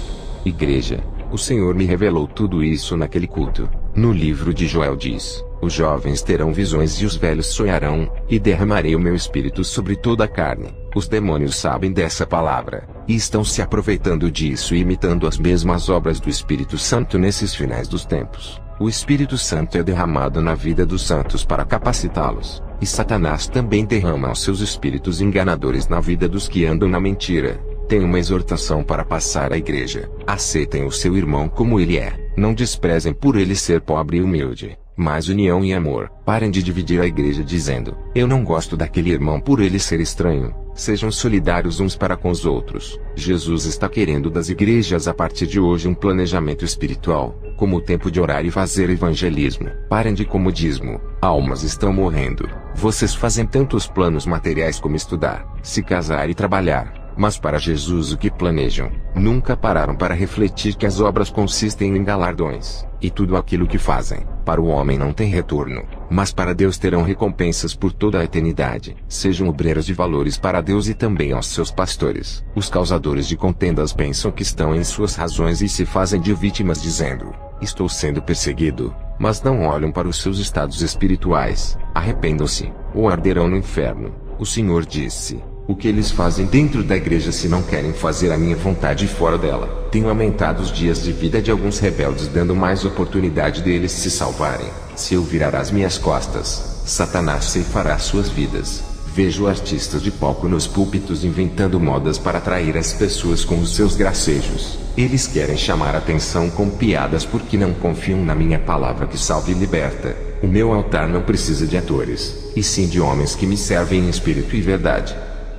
Igreja, o Senhor me revelou tudo isso naquele culto. No livro de Joel diz: os jovens terão visões e os velhos sonharão, e derramarei o meu espírito sobre toda a carne. Os demônios sabem dessa palavra, e estão se aproveitando disso e imitando as mesmas obras do Espírito Santo nesses finais dos tempos. O Espírito Santo é derramado na vida dos santos para capacitá-los, e Satanás também derrama os seus espíritos enganadores na vida dos que andam na mentira. Tem uma exortação para passar à igreja: aceitem o seu irmão como ele é, não desprezem por ele ser pobre e humilde. Mais união e amor. Parem de dividir a igreja dizendo: eu não gosto daquele irmão por ele ser estranho. Sejam solidários uns para com os outros. Jesus está querendo das igrejas a partir de hoje um planejamento espiritual, como o tempo de orar e fazer evangelismo. Parem de comodismo. Almas estão morrendo. Vocês fazem tantos planos materiais como estudar, se casar e trabalhar. Mas para Jesus o que planejam? Nunca pararam para refletir que as obras consistem em galardões, e tudo aquilo que fazem, para o homem não tem retorno, mas para Deus terão recompensas por toda a eternidade. Sejam obreiros de valores para Deus e também aos seus pastores. Os causadores de contendas pensam que estão em suas razões e se fazem de vítimas dizendo: estou sendo perseguido, mas não olham para os seus estados espirituais. Arrependam-se, ou arderão no inferno. O Senhor disse: o que eles fazem dentro da igreja se não querem fazer a minha vontade fora dela? Tenho aumentado os dias de vida de alguns rebeldes, dando mais oportunidade deles se salvarem. Se eu virar as minhas costas, Satanás ceifará suas vidas. Vejo artistas de palco nos púlpitos inventando modas para atrair as pessoas com os seus gracejos. Eles querem chamar a atenção com piadas porque não confiam na minha palavra que salva e liberta. O meu altar não precisa de atores, e sim de homens que me servem em espírito e verdade.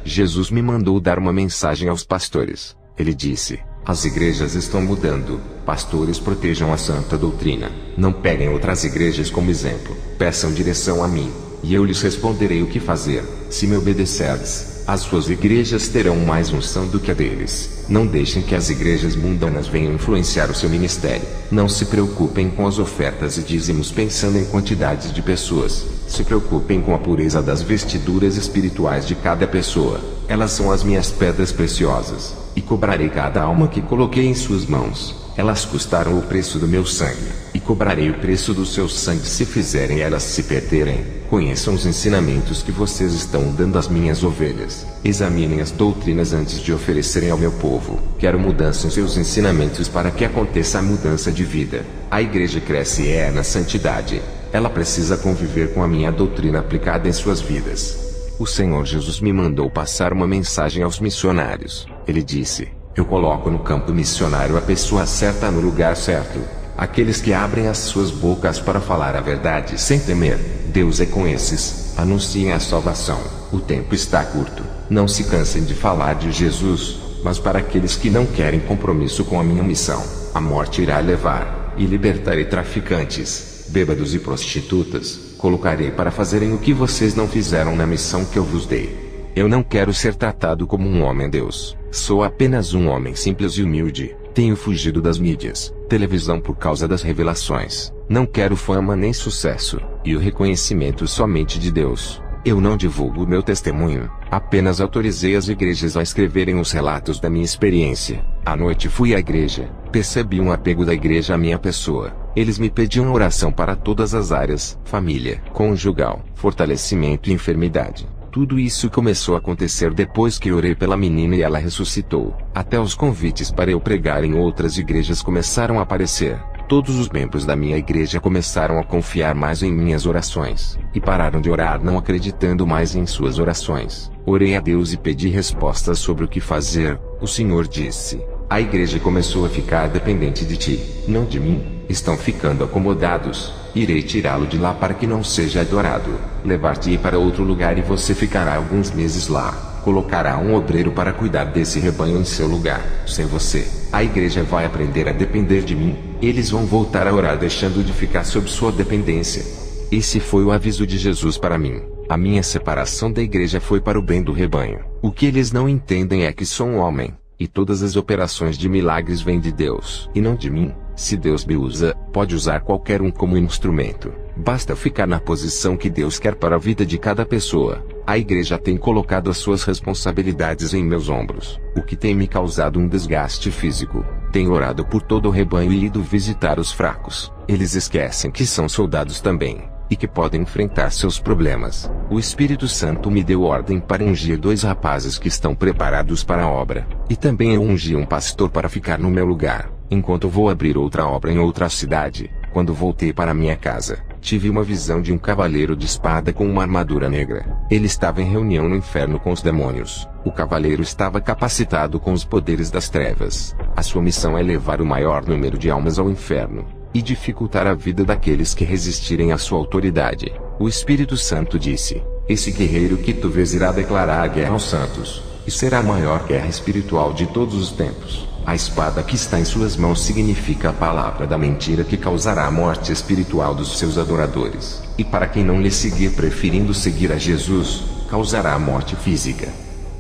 Jesus me mandou dar uma mensagem aos pastores. Ele disse: as igrejas estão mudando. Pastores, protejam a santa doutrina. Não peguem outras igrejas como exemplo. Peçam direção a mim, e eu lhes responderei o que fazer. Se me obedecerdes, as suas igrejas terão mais unção do que a deles. Não deixem que as igrejas mundanas venham influenciar o seu ministério. Não se preocupem com as ofertas e dízimos pensando em quantidades de pessoas. Se preocupem com a pureza das vestiduras espirituais de cada pessoa. Elas são as minhas pedras preciosas, e cobrarei cada alma que coloquei em suas mãos. Elas custaram o preço do meu sangue, e cobrarei o preço do seu sangue se fizerem elas se perderem. Conheçam os ensinamentos que vocês estão dando às minhas ovelhas. Examinem as doutrinas antes de oferecerem ao meu povo. Quero mudança em seus ensinamentos para que aconteça a mudança de vida. A igreja cresce na santidade. Ela precisa conviver com a minha doutrina aplicada em suas vidas. O Senhor Jesus me mandou passar uma mensagem aos missionários. Ele disse: eu coloco no campo missionário a pessoa certa no lugar certo. Aqueles que abrem as suas bocas para falar a verdade sem temer. Deus é com esses. Anunciem a salvação. O tempo está curto. Não se cansem de falar de Jesus. Mas para aqueles que não querem compromisso com a minha missão, a morte irá levar, e libertarei traficantes, bêbados e prostitutas. Colocarei para fazerem o que vocês não fizeram na missão que eu vos dei. Eu não quero ser tratado como um homem-deus. Sou apenas um homem simples e humilde. Tenho fugido das mídias, televisão por causa das revelações. Não quero fama nem sucesso, e o reconhecimento somente de Deus. Eu não divulgo o meu testemunho, apenas autorizei as igrejas a escreverem os relatos da minha experiência. À noite fui à igreja, percebi um apego da igreja à minha pessoa. Eles me pediam oração para todas as áreas: família, conjugal, fortalecimento e enfermidade. Tudo isso começou a acontecer depois que orei pela menina e ela ressuscitou. Até os convites para eu pregar em outras igrejas começaram a aparecer. Todos os membros da minha igreja começaram a confiar mais em minhas orações, e pararam de orar não acreditando mais em suas orações. Orei a Deus e pedi respostas sobre o que fazer. O Senhor disse: a igreja começou a ficar dependente de ti, não de mim. Estão ficando acomodados. Irei tirá-lo de lá para que não seja adorado. Levar-te para outro lugar e você ficará alguns meses lá. Colocará um obreiro para cuidar desse rebanho em seu lugar. Sem você, a igreja vai aprender a depender de mim. Eles vão voltar a orar deixando de ficar sob sua dependência. Esse foi o aviso de Jesus para mim. A minha separação da igreja foi para o bem do rebanho. O que eles não entendem é que sou um homem, e todas as operações de milagres vêm de Deus e não de mim. Se Deus me usa, pode usar qualquer um como instrumento. Basta ficar na posição que Deus quer para a vida de cada pessoa. A igreja tem colocado as suas responsabilidades em meus ombros, o que tem me causado um desgaste físico. Tenho orado por todo o rebanho e ido visitar os fracos. Eles esquecem que são soldados também, e que podem enfrentar seus problemas. O Espírito Santo me deu ordem para ungir 2 rapazes que estão preparados para a obra, e também eu ungi um pastor para ficar no meu lugar, enquanto vou abrir outra obra em outra cidade. Quando voltei para minha casa, tive uma visão de um cavaleiro de espada com uma armadura negra. Ele estava em reunião no inferno com os demônios. O cavaleiro estava capacitado com os poderes das trevas. A sua missão é levar o maior número de almas ao inferno e dificultar a vida daqueles que resistirem à sua autoridade. O Espírito Santo disse: esse guerreiro que tu vês irá declarar a guerra aos santos, e será a maior guerra espiritual de todos os tempos. A espada que está em suas mãos significa a palavra da mentira que causará a morte espiritual dos seus adoradores. E para quem não lhe seguir preferindo seguir a Jesus, causará a morte física.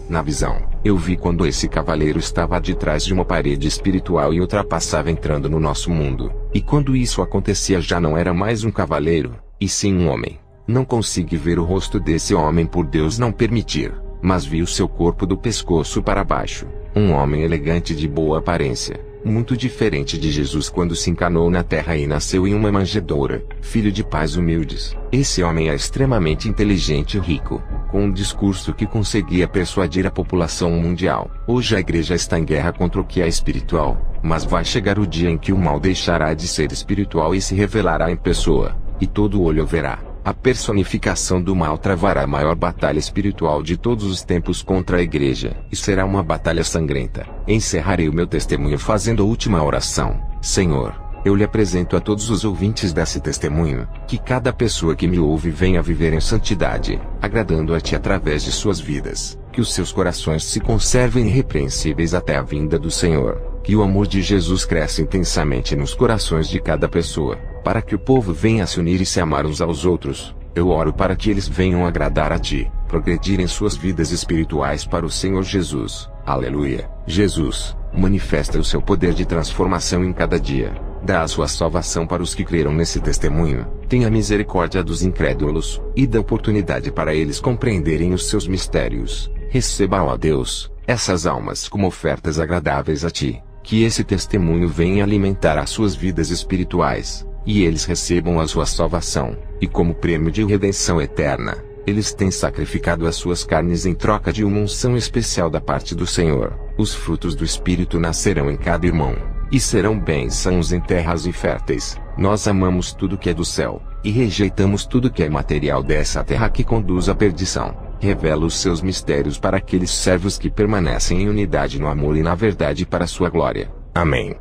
Na visão, eu vi quando esse cavaleiro estava de trás de uma parede espiritual e ultrapassava entrando no nosso mundo. E quando isso acontecia já não era mais um cavaleiro, e sim um homem. Não consegui ver o rosto desse homem por Deus não permitir, mas vi o seu corpo do pescoço para baixo. Um homem elegante de boa aparência, muito diferente de Jesus quando se encarnou na terra e nasceu em uma manjedoura, filho de pais humildes. Esse homem é extremamente inteligente e rico, com um discurso que conseguia persuadir a população mundial. Hoje a igreja está em guerra contra o que é espiritual, mas vai chegar o dia em que o mal deixará de ser espiritual e se revelará em pessoa, e todo olho verá. A personificação do mal travará a maior batalha espiritual de todos os tempos contra a igreja, e será uma batalha sangrenta. Encerrarei o meu testemunho fazendo a última oração. Senhor, eu lhe apresento a todos os ouvintes desse testemunho, que cada pessoa que me ouve venha viver em santidade, agradando a Ti através de suas vidas, que os seus corações se conservem irrepreensíveis até a vinda do Senhor, que o amor de Jesus cresça intensamente nos corações de cada pessoa, para que o povo venha se unir e se amar uns aos outros. Eu oro para que eles venham agradar a Ti, progredir em suas vidas espirituais para o Senhor Jesus. Aleluia. Jesus, manifesta o seu poder de transformação em cada dia. Dá a sua salvação para os que creram nesse testemunho. Tenha misericórdia dos incrédulos, e dá oportunidade para eles compreenderem os seus mistérios. Receba, ó Deus, essas almas como ofertas agradáveis a Ti. Que esse testemunho venha alimentar as suas vidas espirituais, e eles recebam a sua salvação, e como prêmio de redenção eterna, eles têm sacrificado as suas carnes em troca de uma unção especial da parte do Senhor. Os frutos do Espírito nascerão em cada irmão, e serão bênçãos em terras inférteis. Nós amamos tudo que é do céu, e rejeitamos tudo que é material dessa terra que conduz à perdição. Revela os seus mistérios para aqueles servos que permanecem em unidade no amor e na verdade para a sua glória. Amém.